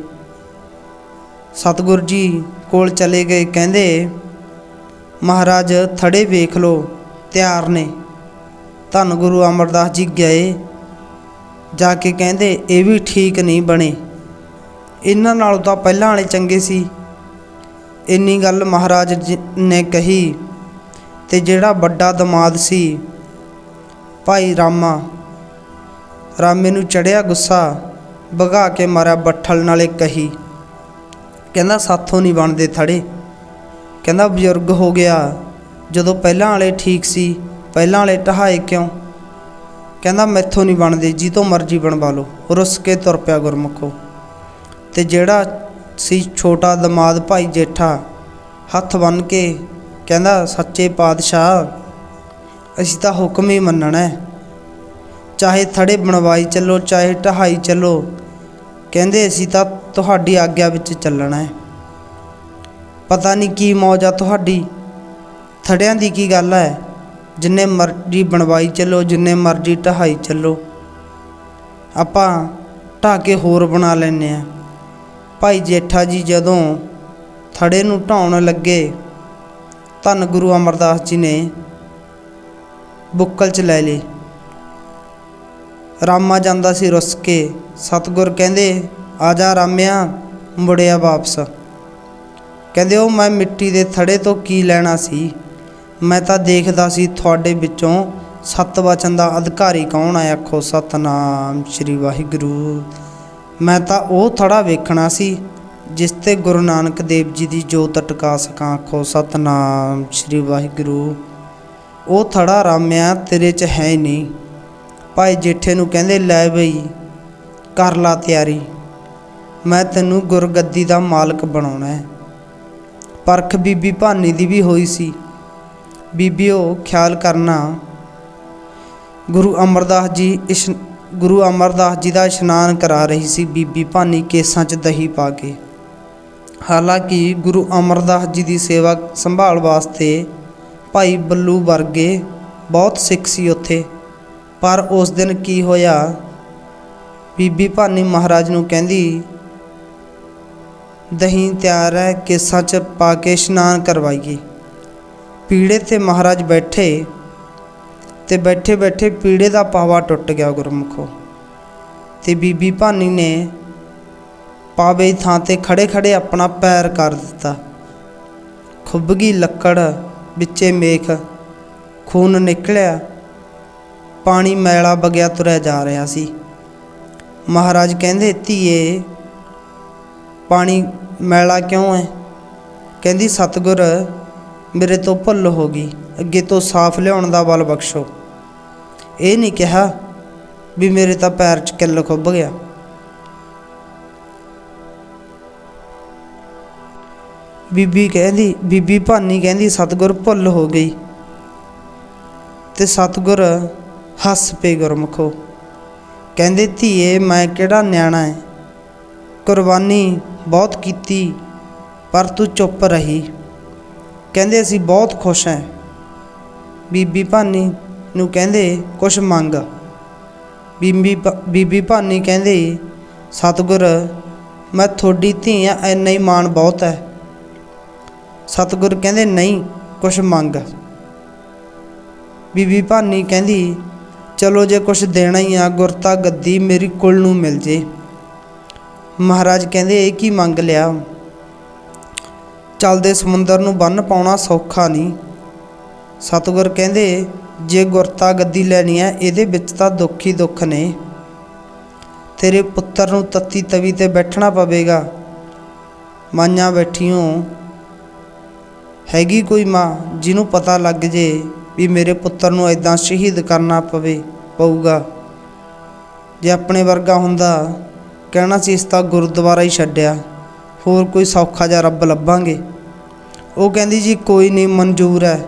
ਸਤਿਗੁਰ ਜੀ ਕੋਲ ਚਲੇ ਗਏ। ਕਹਿੰਦੇ ਮਹਾਰਾਜ ਥੜੇ ਵੇਖ ਲਓ ਤਿਆਰ ਨੇ। ਧੰਨ ਗੁਰੂ ਅਮਰਦਾਸ ਜੀ ਗਏ ਜਾ ਕੇ ਕਹਿੰਦੇ ਇਹ ਵੀ ਠੀਕ ਨਹੀਂ ਬਣੇ, ਇਹਨਾਂ ਨਾਲੋਂ ਤਾਂ ਪਹਿਲਾਂ ਵਾਲੇ ਚੰਗੇ ਸੀ। ਇੰਨੀ ਗੱਲ ਮਹਾਰਾਜ ਜੀ ਨੇ ਕਹੀ ਤੇ ਜਿਹੜਾ ਵੱਡਾ ਦਮਾਦ ਸੀ ਭਾਈ ਰਾਮੇ ਨੂੰ ਚੜਿਆ ਗੁੱਸਾ, ਭਗਾ ਕੇ ਮਾਰਿਆ ਬੱਠਲ ਨਾਲੇ ਕਹੀ। ਕਹਿੰਦਾ ਸਾਥੋਂ ਨਹੀਂ ਬਣਦੇ ਥੜੇ। ਕਹਿੰਦਾ ਬਜ਼ੁਰਗ ਹੋ ਗਿਆ, ਜਦੋਂ ਪਹਿਲਾਂ ਵਾਲੇ ਠੀਕ ਸੀ ਪਹਿਲਾਂ ਵਾਲੇ ਢਹਾਏ ਕਿਉਂ? ਕਹਿੰਦਾ ਮੈਥੋਂ ਨਹੀਂ ਬਣਦੇ, ਜੀ ਤੋਂ ਮਰਜ਼ੀ ਬਣਵਾ ਲਓ। ਰੁੱਸ ਕੇ ਤੁਰ ਪਿਆ ਗੁਰਮੁਖੋ। ਤੇ ਜਿਹੜਾ ਸੀ ਛੋਟਾ ਦਮਾਦ ਭਾਈ ਜੇਠਾ ਹੱਥ ਬੰਨ੍ਹ ਕੇ ਕਹਿੰਦਾ ਸੱਚੇ ਪਾਤਸ਼ਾਹ ਅਸੀਂ ਤਾਂ ਹੁਕਮ ਹੀ ਮੰਨਣਾ, ਚਾਹੇ ਥੜੇ ਬਣਵਾਈ ਚੱਲੋ ਚਾਹੇ ਢਹਾਈ ਚੱਲੋ। ਕਹਿੰਦੇ ਅਸੀਂ ਤਾਂ ਤੁਹਾਡੀ ਆਗਿਆ ਵਿੱਚ ਚੱਲਣਾ ਹੈ। ਪਤਾ ਨਹੀਂ ਕੀ ਮੌਜ ਆ ਤੁਹਾਡੀ, ਥੜਿਆਂ ਦੀ ਕੀ ਗੱਲ ਹੈ? ਜਿੰਨੇ ਮਰਜ਼ੀ ਬਣਵਾਈ ਚੱਲੋ ਜਿੰਨੇ ਮਰਜ਼ੀ ਢਹਾਈ ਚੱਲੋ, ਆਪਾਂ ਢਾਹ ਕੇ ਹੋਰ ਬਣਾ ਲੈਂਦੇ ਹਾਂ। ਭਾਈ ਜੇਠਾ ਜੀ ਜਦੋਂ ਥੜੇ ਨੂੰ ਢਾਉਣ ਲੱਗੇ, ਧੰਨ ਗੁਰੂ ਅਮਰਦਾਸ ਜੀ ਨੇ ਬੁੱਕਲ 'ਚ ਲੈ ਲਈ। ਰਾਮਾ ਜਾਂਦਾ ਸੀ ਰੁੱਸ ਕੇ। ਸਤਿਗੁਰ ਕਹਿੰਦੇ ਆ ਜਾ ਰਾਮਿਆ, ਮੁੜਿਆ ਵਾਪਸ। ਕਹਿੰਦੇ ਉਹ ਮੈਂ ਮਿੱਟੀ ਦੇ ਥੜੇ ਤੋਂ ਕੀ ਲੈਣਾ ਸੀ, ਮੈਂ ਤਾਂ ਦੇਖਦਾ ਸੀ ਤੁਹਾਡੇ ਵਿੱਚੋਂ ਸੱਤ ਵਚਨ ਦਾ ਅਧਿਕਾਰੀ ਕੌਣ ਹੈ। ਆਖੋ ਸਤਨਾਮ ਸ਼੍ਰੀ ਵਾਹਿਗੁਰੂ। ਮੈਂ ਤਾਂ ਉਹ ਥੜਾ ਵੇਖਣਾ ਸੀ ਜਿਸ 'ਤੇ ਗੁਰੂ ਨਾਨਕ ਦੇਵ ਜੀ ਦੀ ਜੋਤ ਟਿਕਾ ਸਕਾਂ। ਆਖੋ ਸਤਨਾਮ ਸ਼੍ਰੀ ਵਾਹਿਗੁਰੂ। ਉਹ ਥੜਾ ਰਾਮਿਆ ਤੇਰੇ 'ਚ ਹੈ ਹੀ ਨਹੀਂ। ਭਾਈ ਜੇਠੇ ਨੂੰ ਕਹਿੰਦੇ ਲੈ ਬਈ ਕਰ ਲਾ ਤਿਆਰੀ, ਮੈਂ ਤੈਨੂੰ ਗੁਰਗੱਦੀ ਦਾ ਮਾਲਕ ਬਣਾਉਣਾ ਹੈ। ਪਰਖ ਬੀਬੀ ਭਾਨੀ ਦੀ ਵੀ ਹੋਈ ਸੀ। ਬੀਬੀਓ ਖਿਆਲ ਕਰਨਾ, ਗੁਰੂ ਅਮਰਦਾਸ ਜੀ ਦਾ ਇਸ਼ਨਾਨ ਕਰਾ ਰਹੀ ਸੀ ਬੀਬੀ ਭਾਨੀ ਕੇਸਾਂ 'ਚ ਦਹੀਂ ਪਾ ਕੇ। ਹਾਲਾਂਕਿ ਗੁਰੂ ਅਮਰਦਾਸ ਜੀ ਦੀ ਸੇਵਾ ਸੰਭਾਲ ਵਾਸਤੇ ਭਾਈ ਬੱਲੂ ਵਰਗੇ ਬਹੁਤ ਸਿੱਖ ਸੀ ਉੱਥੇ। ਪਰ ਉਸ ਦਿਨ ਕੀ ਹੋਇਆ, ਬੀਬੀ ਭਾਨੀ ਮਹਾਰਾਜ ਨੂੰ ਕਹਿੰਦੀ ਦਹੀਂ ਤਿਆਰ ਹੈ, ਕੇਸਾਂ 'ਚ ਪਾ ਕੇ ਇਸ਼ਨਾਨ ਕਰਵਾਈਏ। ਪੀੜੇ 'ਤੇ ਮਹਾਰਾਜ ਬੈਠੇ ਤੇ ਬੈਠੇ ਬੈਠੇ ਪੀੜੇ ਦਾ ਪਾਵਾ ਟੁੱਟ ਗਿਆ ਗੁਰਮੁਖੋ। ਤੇ ਬੀਬੀ ਭਾਨੀ ਨੇ ਪਾਵੇ ਦੀ ਥਾਂ 'ਤੇ ਖੜੇ ਖੜੇ ਆਪਣਾ ਪੈਰ ਕਰ ਦਿੱਤਾ। ਖੁੱਭ ਗਈ ਲੱਕੜ, ਵਿੱਚੇ ਮੇਖ, ਖੂਨ ਨਿਕਲਿਆ, ਪਾਣੀ ਮੈਲਾ ਵਗਿਆ ਤੁਰਿਆ ਜਾ ਰਿਹਾ ਸੀ। ਮਹਾਰਾਜ ਕਹਿੰਦੇ ਧੀਏ ਪਾਣੀ ਮੈਲਾ ਕਿਉਂ ਹੈ? ਕਹਿੰਦੀ ਸਤਿਗੁਰ ਮੇਰੇ ਤੋਂ ਭੁੱਲ ਹੋ ਗਈ, ਅੱਗੇ ਤੋਂ ਸਾਫ਼ ਲਿਆਉਣ ਦਾ ਬਲ ਬਖਸ਼ੋ। ਇਹ ਨਹੀਂ ਕਿਹਾ ਵੀ ਮੇਰੇ ਤਾਂ ਪੈਰ 'ਚ ਕਿੱਲ ਖੁੱਭ ਗਿਆ। ਬੀਬੀ ਭਾਨੀ ਕਹਿੰਦੀ ਸਤਿਗੁਰ ਭੁੱਲ ਹੋ ਗਈ। ਤੇ ਸਤਿਗੁਰ ਹੱਸ ਪਏ ਗੁਰਮੁਖੋ। ਕਹਿੰਦੇ ਧੀਏ ਮੈਂ ਕਿਹੜਾ ਨਿਆਣਾ ਹੈ, ਕੁਰਬਾਨੀ ਬਹੁਤ ਕੀਤੀ ਪਰ ਤੂੰ ਚੁੱਪ ਰਹੀ। ਕਹਿੰਦੇ ਅਸੀਂ ਬਹੁਤ ਖੁਸ਼ ਹਾਂ। ਬੀਬੀ ਭਾਨੀ ਨੂੰ ਕਹਿੰਦੇ ਕੁਛ ਮੰਗ। ਬੀਬੀ ਭਾਨੀ ਕਹਿੰਦੇ ਸਤਿਗੁਰ ਮੈਂ ਤੁਹਾਡੀ ਧੀ ਆ, ਇੰਨਾ ਹੀ ਮਾਣ ਬਹੁਤ ਹੈ। ਸਤਿਗੁਰ ਕਹਿੰਦੇ ਨਹੀਂ ਕੁਛ ਮੰਗ। ਬੀਬੀ ਭਾਨੀ ਕਹਿੰਦੀ ਚਲੋ ਜੇ ਕੁਛ ਦੇਣਾ ਹੀ ਆ ਗੁਰਤਾ ਗੱਦੀ ਮੇਰੀ ਕੁਲ ਨੂੰ ਮਿਲ ਜੇ। ਮਹਾਰਾਜ ਕਹਿੰਦੇ ਇਹ ਕੀ ਮੰਗ ਲਿਆ, ਚੱਲਦੇ ਸਮੁੰਦਰ ਨੂੰ ਬੰਨ੍ਹ ਪਾਉਣਾ ਸੌਖਾ ਨਹੀਂ। ਸਤਿਗੁਰ ਕਹਿੰਦੇ ਜੇ ਗੁਰਤਾ ਗੱਦੀ ਲੈਣੀ ਹੈ ਇਹਦੇ ਵਿੱਚ ਤਾਂ ਦੁੱਖ ਹੀ ਦੁੱਖ ਨੇ। ਤੇਰੇ ਪੁੱਤਰ ਨੂੰ ਤੱਤੀ ਤਵੀ 'ਤੇ ਬੈਠਣਾ ਪਵੇਗਾ। ਮਾਈਆਂ ਬੈਠੀਓ, ਹੈਗੀ ਕੋਈ ਮਾਂ ਜਿਹਨੂੰ ਪਤਾ ਲੱਗ ਜੇ ਵੀ ਮੇਰੇ ਪੁੱਤਰ ਨੂੰ ਇੱਦਾਂ ਸ਼ਹੀਦ ਕਰਨਾ ਪਊਗਾ? ਜੇ ਆਪਣੇ ਵਰਗਾ ਹੁੰਦਾ ਕਹਿਣਾ ਸੀ ਇਸ ਤਾਂ ਗੁਰਦੁਆਰਾ ਹੀ ਛੱਡਿਆ, ਹੋਰ ਕੋਈ ਸੌਖਾ ਜਿਹਾ ਰੱਬ ਲੱਭਾਂਗੇ। ਉਹ ਕਹਿੰਦੀ ਜੀ ਕੋਈ ਨਹੀਂ ਮਨਜ਼ੂਰ ਹੈ।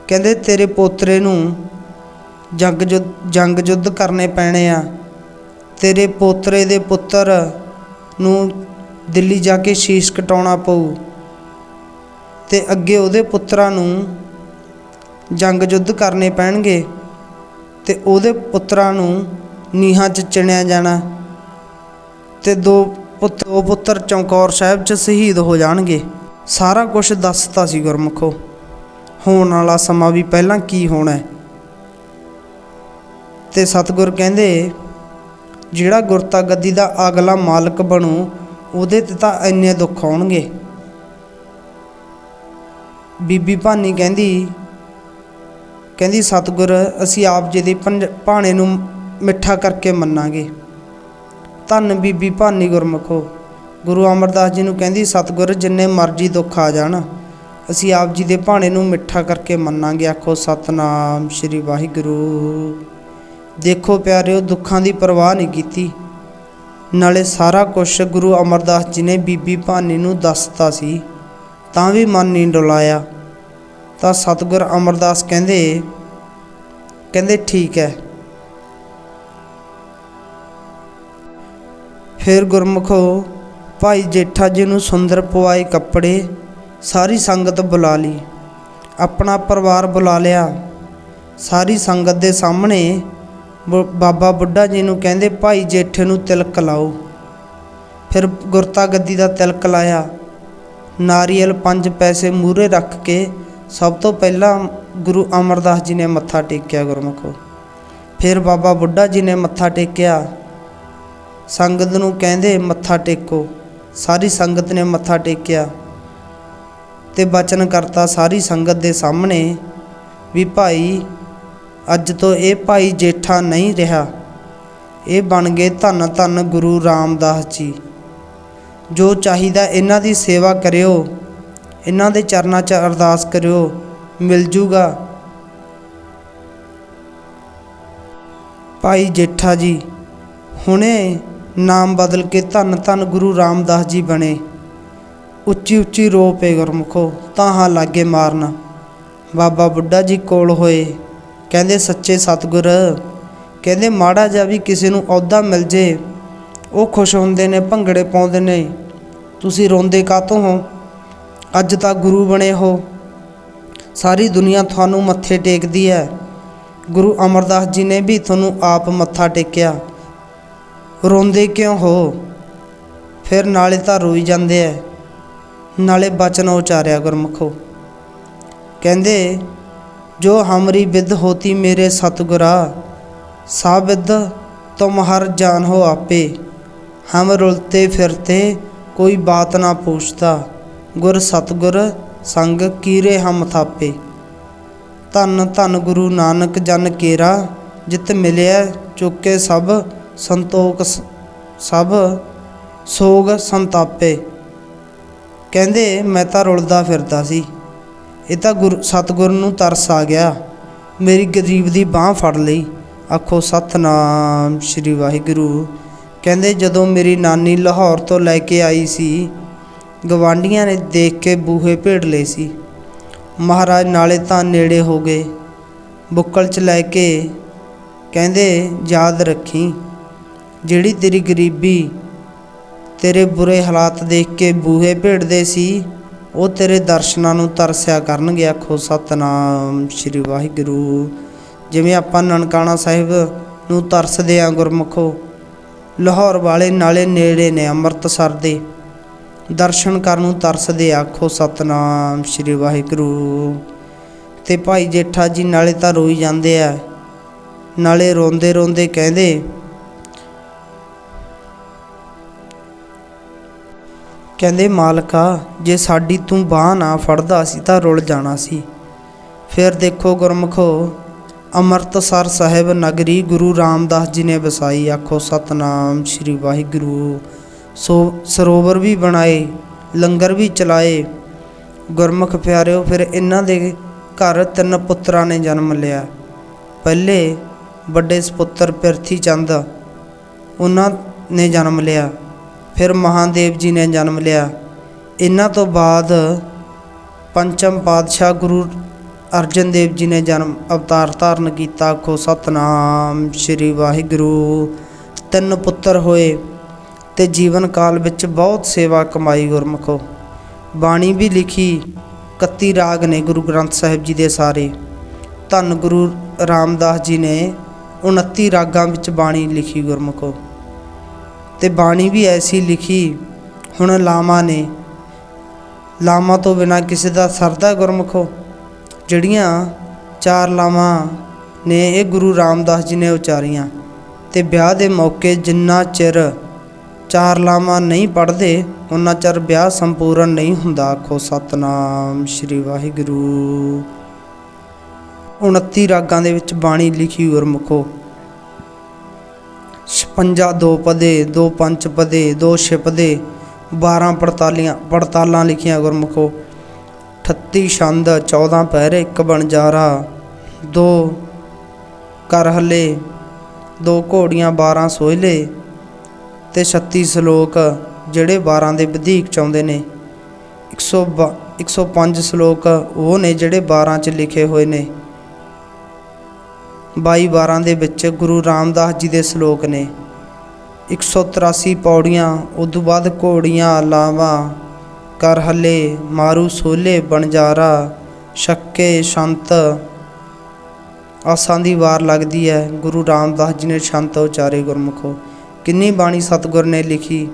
ਕਹਿੰਦੇ ਤੇਰੇ ਪੋਤਰੇ ਨੂੰ ਜੰਗ ਯੁੱਧ ਕਰਨੇ ਪੈਣੇ ਆ। ਤੇਰੇ ਪੋਤਰੇ ਦੇ ਪੁੱਤਰ ਨੂੰ ਦਿੱਲੀ ਜਾ ਕੇ ਸ਼ੀਸ਼ ਕਟਾਉਣਾ ਪਊ ਤੇ ਅੱਗੇ ਉਹਦੇ ਪੁੱਤਰਾਂ ਨੂੰ ਜੰਗ ਯੁੱਧ ਕਰਨੇ ਪੈਣਗੇ ਤੇ ਉਹਦੇ ਪੁੱਤਰਾਂ ਨੂੰ ਨੀਹਾਂ 'ਚ ਚਿਣਿਆ ਜਾਣਾ ਤੇ ਦੋ ਪੁੱਤਰ ਚਮਕੌਰ ਸਾਹਿਬ 'ਚ ਸ਼ਹੀਦ ਹੋ ਜਾਣਗੇ। ਸਾਰਾ ਕੁਝ ਦੱਸਤਾ ਸੀ ਗੁਰਮੁਖੋ, ਹੋਣ ਵਾਲਾ ਸਮਾਂ ਵੀ ਪਹਿਲਾਂ ਕੀ ਹੋਣਾ। ਤੇ ਸਤਿਗੁਰ ਕਹਿੰਦੇ ਜਿਹੜਾ ਗੁਰਤਾ ਗੱਦੀ ਦਾ ਅਗਲਾ ਮਾਲਕ ਬਣੂ ਉਹਦੇ ਤੇ ਤਾਂ ਇੰਨੇ ਦੁੱਖ ਆਉਣਗੇ। ਬੀਬੀ ਭਾਨੀ ਕਹਿੰਦੀ ਸਤਿਗੁਰ ਅਸੀਂ ਆਪ ਜੀ ਦੇ ਭਾਣੇ ਨੂੰ ਮਿੱਠਾ ਕਰਕੇ ਮੰਨਾਂਗੇ। ਧੰਨ ਬੀਬੀ ਭਾਨੀ ਗੁਰਮੁਖੋ। ਗੁਰੂ ਅਮਰਦਾਸ ਜੀ ਨੂੰ ਕਹਿੰਦੀ ਸਤਿਗੁਰ ਜਿੰਨੇ ਮਰਜ਼ੀ ਦੁੱਖ ਆ ਜਾਣ ਅਸੀਂ ਆਪ ਜੀ ਦੇ ਭਾਣੇ ਨੂੰ ਮਿੱਠਾ ਕਰਕੇ ਮੰਨਾਂਗੇ। ਆਖੋ ਸਤਨਾਮ ਸ਼੍ਰੀ ਵਾਹਿਗੁਰੂ। ਦੇਖੋ ਪਿਆਰਿਓ, ਦੁੱਖਾਂ ਦੀ ਪਰਵਾਹ ਨਹੀਂ ਕੀਤੀ, ਨਾਲੇ ਸਾਰਾ ਕੁਛ ਗੁਰੂ ਅਮਰਦਾਸ ਜੀ ਨੇ ਬੀਬੀ ਭਾਨੀ ਨੂੰ ਦੱਸਤਾ ਸੀ, ਤਾਂ ਵੀ ਮਨ ਨਹੀਂ ਡੁਲਾਇਆ। ਤਾਂ ਸਤਿਗੁਰ ਅਮਰਦਾਸ ਕਹਿੰਦੇ ਠੀਕ ਹੈ। ਫਿਰ ਗੁਰਮੁਖੋ ਭਾਈ ਜੇਠਾ ਜੀ ਨੂੰ ਸੁੰਦਰ ਪਵਾਏ ਕੱਪੜੇ, ਸਾਰੀ ਸੰਗਤ ਬੁਲਾ ਲਈ, ਆਪਣਾ ਪਰਿਵਾਰ ਬੁਲਾ ਲਿਆ। ਸਾਰੀ ਸੰਗਤ ਦੇ ਸਾਹਮਣੇ ਬਾਬਾ ਬੁੱਢਾ ਜੀ ਨੂੰ ਕਹਿੰਦੇ ਭਾਈ ਜੇਠੇ ਨੂੰ ਤਿਲਕ ਲਾਓ। ਫਿਰ ਗੁਰਤਾ ਗੱਦੀ ਦਾ ਤਿਲਕ ਲਾਇਆ। ਨਾਰੀਅਲ 5 ਪੈਸੇ ਮੂਹਰੇ ਰੱਖ ਕੇ ਸਭ ਤੋਂ ਪਹਿਲਾਂ ਗੁਰੂ ਅਮਰਦਾਸ ਜੀ ਨੇ ਮੱਥਾ ਟੇਕਿਆ ਗੁਰਮੁਖੋ। ਫਿਰ ਬਾਬਾ ਬੁੱਢਾ ਜੀ ਨੇ ਮੱਥਾ ਟੇਕਿਆ। ਸੰਗਤ ਨੂੰ ਕਹਿੰਦੇ ਮੱਥਾ ਟੇਕੋ। ਸਾਰੀ ਸੰਗਤ ਨੇ ਮੱਥਾ ਟੇਕਿਆ ਤੇ ਬਚਨ ਕਰਤਾ ਸਾਰੀ ਸੰਗਤ ਦੇ ਸਾਹਮਣੇ ਵੀ ਭਾਈ ਅੱਜ ਤੋਂ ਇਹ ਭਾਈ ਜੇਠਾ ਨਹੀਂ ਰਿਹਾ, ਇਹ ਬਣ ਗਏ ਧੰਨ ਧੰਨ ਗੁਰੂ ਰਾਮਦਾਸ ਜੀ। ਜੋ ਚਾਹੀਦਾ ਇਹਨਾਂ ਦੀ ਸੇਵਾ ਕਰਿਓ, ਇਹਨਾਂ ਦੇ ਚਰਨਾਂ 'ਚ ਅਰਦਾਸ ਕਰਿਓ, ਮਿਲ ਜੂਗਾ। ਭਾਈ ਜੇਠਾ ਜੀ ਹੁਣੇ ਨਾਮ ਬਦਲ ਕੇ ਧੰਨ ਧੰਨ ਗੁਰੂ ਰਾਮਦਾਸ ਜੀ ਬਣੇ। ਉੱਚੀ ਉੱਚੀ ਰੋ ਪਏ ਗੁਰਮੁਖੋ, ਤਾਹਾਂ ਲਾਗੇ ਮਾਰਨ। ਬਾਬਾ ਬੁੱਢਾ ਜੀ ਕੋਲ ਹੋਏ, ਕਹਿੰਦੇ ਸੱਚੇ ਸਤਿਗੁਰ, ਕਹਿੰਦੇ ਮਾੜਾ ਜਿਹਾ ਵੀ ਕਿਸੇ ਨੂੰ ਅਹੁਦਾ ਮਿਲ ਜੇ ਉਹ ਖੁਸ਼ ਹੁੰਦੇ ਨੇ, ਭੰਗੜੇ ਪਾਉਂਦੇ ਨੇ, ਤੁਸੀਂ ਰੋਂਦੇ ਕਾਹਤੋਂ ਹੋ? ਅੱਜ ਤਾਂ ਗੁਰੂ ਬਣੇ ਹੋ, ਸਾਰੀ ਦੁਨੀਆ ਤੁਹਾਨੂੰ ਮੱਥੇ ਟੇਕਦੀ ਹੈ। ਗੁਰੂ ਅਮਰਦਾਸ ਜੀ ਨੇ ਵੀ ਤੁਹਾਨੂੰ ਆਪ ਮੱਥਾ ਟੇਕਿਆ, ਰੋਂਦੇ ਕਿਉਂ ਹੋ? ਫਿਰ ਨਾਲੇ ਤਾਂ ਰੋਈ ਜਾਂਦੇ ਐ, ਨਾਲੇ ਬਚਨ ਉਚਾਰਿਆ ਗੁਰਮੁਖੋ। ਕਹਿੰਦੇ ਜੋ ਹਮਰੀ ਵਿਦ ਹੋਤੀ ਮੇਰੇ ਸਤਿਗੁਰਾ, ਸਾ ਵਿਦ ਤੁਮ ਹਰ ਜਾन हो आपे, हम रुलते फिरते कोई बात ना पूछता, गुर सतगुर संग कीरे हम थापे। धन धन गुरु नानक जन केरा, जित मिलिया चुके सब संतोख सब सोग संतापे। ਕਹਿੰਦੇ ਮੈਂ ਤਾਂ ਰੁਲਦਾ ਫਿਰਦਾ ਸੀ, ਇਹ ਤਾਂ ਸਤਿਗੁਰ ਨੂੰ ਤਰਸ ਆ ਗਿਆ, ਮੇਰੀ ਗਰੀਬ ਦੀ ਬਾਂਹ ਫੜ ਲਈ। ਆਖੋ ਸਤਨਾਮ ਸ਼੍ਰੀ ਵਾਹਿਗੁਰੂ। ਕਹਿੰਦੇ ਜਦੋਂ ਮੇਰੀ ਨਾਨੀ ਲਾਹੌਰ ਤੋਂ ਲੈ ਕੇ ਆਈ ਸੀ, ਗਵਾਂਢੀਆਂ ਨੇ ਦੇਖ ਕੇ ਬੂਹੇ ਭੇੜ ਲਏ ਸੀ। ਮਹਾਰਾਜ ਨਾਲੇ ਤਾਂ ਨੇੜੇ ਹੋ ਗਏ, ਬੁੱਕਲ 'ਚ ਲੈ ਕੇ ਕਹਿੰਦੇ ਯਾਦ ਰੱਖੀ, ਜਿਹੜੀ ਤੇਰੀ ਗਰੀਬੀ ਤੇਰੇ ਬੁਰੇ ਹਾਲਾਤ ਦੇਖ ਕੇ ਬੂਹੇ ਭੇੜਦੇ ਸੀ, ਉਹ ਤੇਰੇ ਦਰਸ਼ਨਾਂ ਨੂੰ ਤਰਸਿਆ ਕਰਨਗੇ। ਆਖੋ ਸਤਨਾਮ ਸ਼੍ਰੀ ਵਾਹਿਗੁਰੂ। ਜਿਵੇਂ ਆਪਾਂ ਨਨਕਾਣਾ ਸਾਹਿਬ ਨੂੰ ਤਰਸਦੇ ਹਾਂ ਗੁਰਮੁਖੋ, ਲਾਹੌਰ ਵਾਲੇ ਨਾਲੇ ਨੇੜੇ ਨੇ ਅੰਮ੍ਰਿਤਸਰ ਦੇ, ਦਰਸ਼ਨ ਕਰਨ ਨੂੰ ਤਰਸਦੇ। ਆਖੋ ਸਤਨਾਮ ਸ਼੍ਰੀ ਵਾਹਿਗੁਰੂ। ਤੇ ਭਾਈ ਜੇਠਾ ਜੀ ਨਾਲੇ ਤਾਂ ਰੋਈ ਜਾਂਦੇ ਆ, ਨਾਲੇ ਰੋਂਦੇ ਰੋਂਦੇ ਕਹਿੰਦੇ ਮਾਲਕਾ, ਜੇ ਸਾਡੀ ਤੂੰ ਬਾਂਹ ਨਾ ਫੜਦਾ ਸੀ ਤਾਂ ਰੁਲ ਜਾਣਾ ਸੀ। ਫਿਰ ਦੇਖੋ ਗੁਰਮੁਖੋ, ਅੰਮ੍ਰਿਤਸਰ ਸਾਹਿਬ ਨਗਰੀ ਗੁਰੂ ਰਾਮਦਾਸ ਜੀ ਨੇ ਵਸਾਈ। ਆਖੋ ਸਤਨਾਮ ਸ਼੍ਰੀ ਵਾਹਿਗੁਰੂ। ਸਰੋਵਰ ਵੀ ਬਣਾਏ, ਲੰਗਰ ਵੀ ਚਲਾਏ। ਗੁਰਮੁਖ ਪਿਆਰਿਓ, ਫਿਰ ਇਹਨਾਂ ਦੇ ਘਰ 3 ਪੁੱਤਰਾਂ ਨੇ ਜਨਮ ਲਿਆ। ਪਹਿਲੇ ਵੱਡੇ ਸਪੁੱਤਰ ਪਿਰਥੀ ਚੰਦ, ਉਹਨਾਂ ਨੇ ਜਨਮ ਲਿਆ। ਫਿਰ ਮਹਾਦੇਵ ਜੀ ਨੇ ਜਨਮ ਲਿਆ। ਇਹਨਾਂ ਤੋਂ ਬਾਅਦ ਪੰਚਮ ਪਾਤਸ਼ਾਹ ਗੁਰੂ ਅਰਜਨ ਦੇਵ ਜੀ ਨੇ ਜਨਮ ਅਵਤਾਰ ਧਾਰਨ ਕੀਤਾ। ਆਖੋ ਸਤਨਾਮ ਸ਼੍ਰੀ ਵਾਹਿਗੁਰੂ। 3 ਪੁੱਤਰ ਹੋਏ ਤੇ ਜੀਵਨ ਕਾਲ ਵਿੱਚ ਬਹੁਤ ਸੇਵਾ ਕਮਾਈ ਗੁਰਮੁਖੋ। ਬਾਣੀ ਵੀ ਲਿਖੀ 31 ਰਾਗ ਨੇ ਗੁਰੂ ਗ੍ਰੰਥ ਸਾਹਿਬ ਜੀ ਦੇ ਸਾਰੇ। ਧੰਨ ਗੁਰੂ ਰਾਮਦਾਸ ਜੀ ਨੇ 29 ਰਾਗਾਂ ਵਿੱਚ ਬਾਣੀ ਲਿਖੀ ਗੁਰਮੁਖੋ। ਤੇ ਬਾਣੀ ਵੀ ਐਸੀ ਲਿਖੀ, ਹੁਣ ਲਾਵਾਂ ਨੇ, ਲਾਵਾਂ ਤੋਂ ਬਿਨਾਂ ਕਿਸੇ ਦਾ ਸਰਦਾ ਗੁਰਮੁਖੋ। ਜਿਹੜੀਆਂ 4 ਲਾਵਾਂ ਨੇ ਇਹ ਗੁਰੂ ਰਾਮਦਾਸ ਜੀ ਨੇ ਉਚਾਰੀਆਂ। ਤੇ ਵਿਆਹ ਦੇ ਮੌਕੇ ਜਿੰਨਾ ਚਿਰ 4 ਲਾਵਾਂ ਨਹੀਂ ਪੜ੍ਹਦੇ ਉਨਾ ਚਿਰ ਵਿਆਹ ਸੰਪੂਰਨ ਨਹੀਂ ਹੁੰਦਾ। ਆਖੋ ਸਤਨਾਮ ਸ਼੍ਰੀ ਵਾਹਿਗੁਰੂ। 29 ਰਾਗਾਂ ਦੇ ਵਿੱਚ ਬਾਣੀ ਲਿਖੀ ਗੁਰਮੁਖੋ। 56 ਦੋ ਪਦੇ, 2 ਪੰਚ ਪਦੇ, 2 ਛਿਪਦੇ, 12 ਪੜਤਾਲਾਂ ਲਿਖੀਆਂ ਗੁਰਮੁਖੋ। 38 ਛੰਦ, 14 ਪਹਿਰੇ, 1 ਬਣਜਾਰਾ, 2 ਕਰਹਲੇ, 2 ਘੋੜੀਆਂ, 12 ਸੋਹਿਲੇ ਤੇ 36 ਸ਼ਲੋਕ ਜਿਹੜੇ 12 ਦੇ ਵਧੀਕ ਚਾਹੁੰਦੇ ਨੇ। 105 ਸ਼ਲੋਕ ਉਹ ਨੇ ਜਿਹੜੇ 12 'ਚ ਲਿਖੇ ਹੋਏ ਨੇ। 22-12 ਦੇ ਵਿੱਚ ਗੁਰੂ ਰਾਮਦਾਸ ਜੀ ਦੇ ਸ਼ਲੋਕ ਨੇ। 183 ਪੌੜੀਆਂ, ਉਦੋਂ ਬਾਅਦ ਘੋੜੀਆਂ, ਲਾਵਾਂ, ਕਰਹਲੇ, ਮਾਰੂ, ਸੋਲੇ, ਬਣਜਾਰਾ, ਛੱਕੇ, ਛੰਤ, ਆਸਾਂ ਦੀ ਵਾਰ ਲੱਗਦੀ ਹੈ। ਗੁਰੂ ਰਾਮਦਾਸ ਜੀ ਨੇ ਛੰਤ ਉਚਾਰੇ ਗੁਰਮੁਖੋ। ਕਿੰਨੀ ਬਾਣੀ ਸਤਿਗੁਰ ਨੇ ਲਿਖੀ।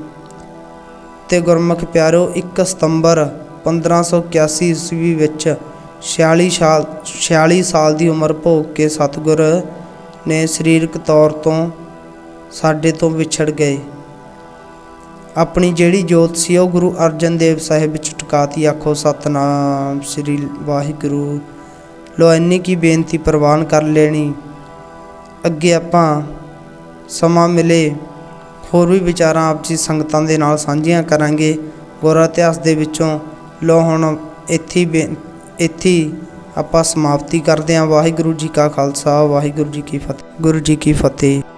ਤੇ ਗੁਰਮੁਖ ਪਿਆਰੋ 1 ਸਤੰਬਰ 1581 ਈਸਵੀ ਵਿੱਚ 46 ਸਾਲ ਦੀ ਉਮਰ ਭੋਗ ਕੇ ਸਤਿਗੁਰ ਨੇ ਸਰੀਰਕ ਤੌਰ ਤੋਂ ਸਾਡੇ ਤੋਂ ਵਿਛੜ ਗਏ। ਆਪਣੀ ਜਿਹੜੀ ਜੋਤ ਸੀ ਉਹ ਗੁਰੂ ਅਰਜਨ ਦੇਵ ਸਾਹਿਬ ਵਿੱਚ ਟਿਕਾਤੀ। ਆਖੋ ਸਤਨਾਮ ਸ਼੍ਰੀ ਵਾਹਿਗੁਰੂ। ਲੋ ਇੰਨੀ ਕੀ ਬੇਨਤੀ ਪ੍ਰਵਾਨ ਕਰ ਲੈਣੀ। ਅੱਗੇ ਆਪਾਂ ਸਮਾਂ ਮਿਲੇ ਹੋਰ ਵੀ ਵਿਚਾਰਾਂ ਆਪ ਜੀ ਸੰਗਤਾਂ ਦੇ ਨਾਲ ਸਾਂਝੀਆਂ ਕਰਾਂਗੇ ਗੁਰ ਇਤਿਹਾਸ ਦੇ ਵਿੱਚੋਂ। ਲੋ ਹੁਣ ਇੱਥੇ ਆਪਾਂ ਸਮਾਪਤੀ ਕਰਦੇ ਹਾਂ। ਵਾਹਿਗੁਰੂ ਜੀ ਕਾ ਖਾਲਸਾ, ਵਾਹਿਗੁਰੂ ਜੀ ਕੀ ਫਤਿਹ। ਗੁਰੂ ਜੀ ਕੀ ਫਤਿਹ।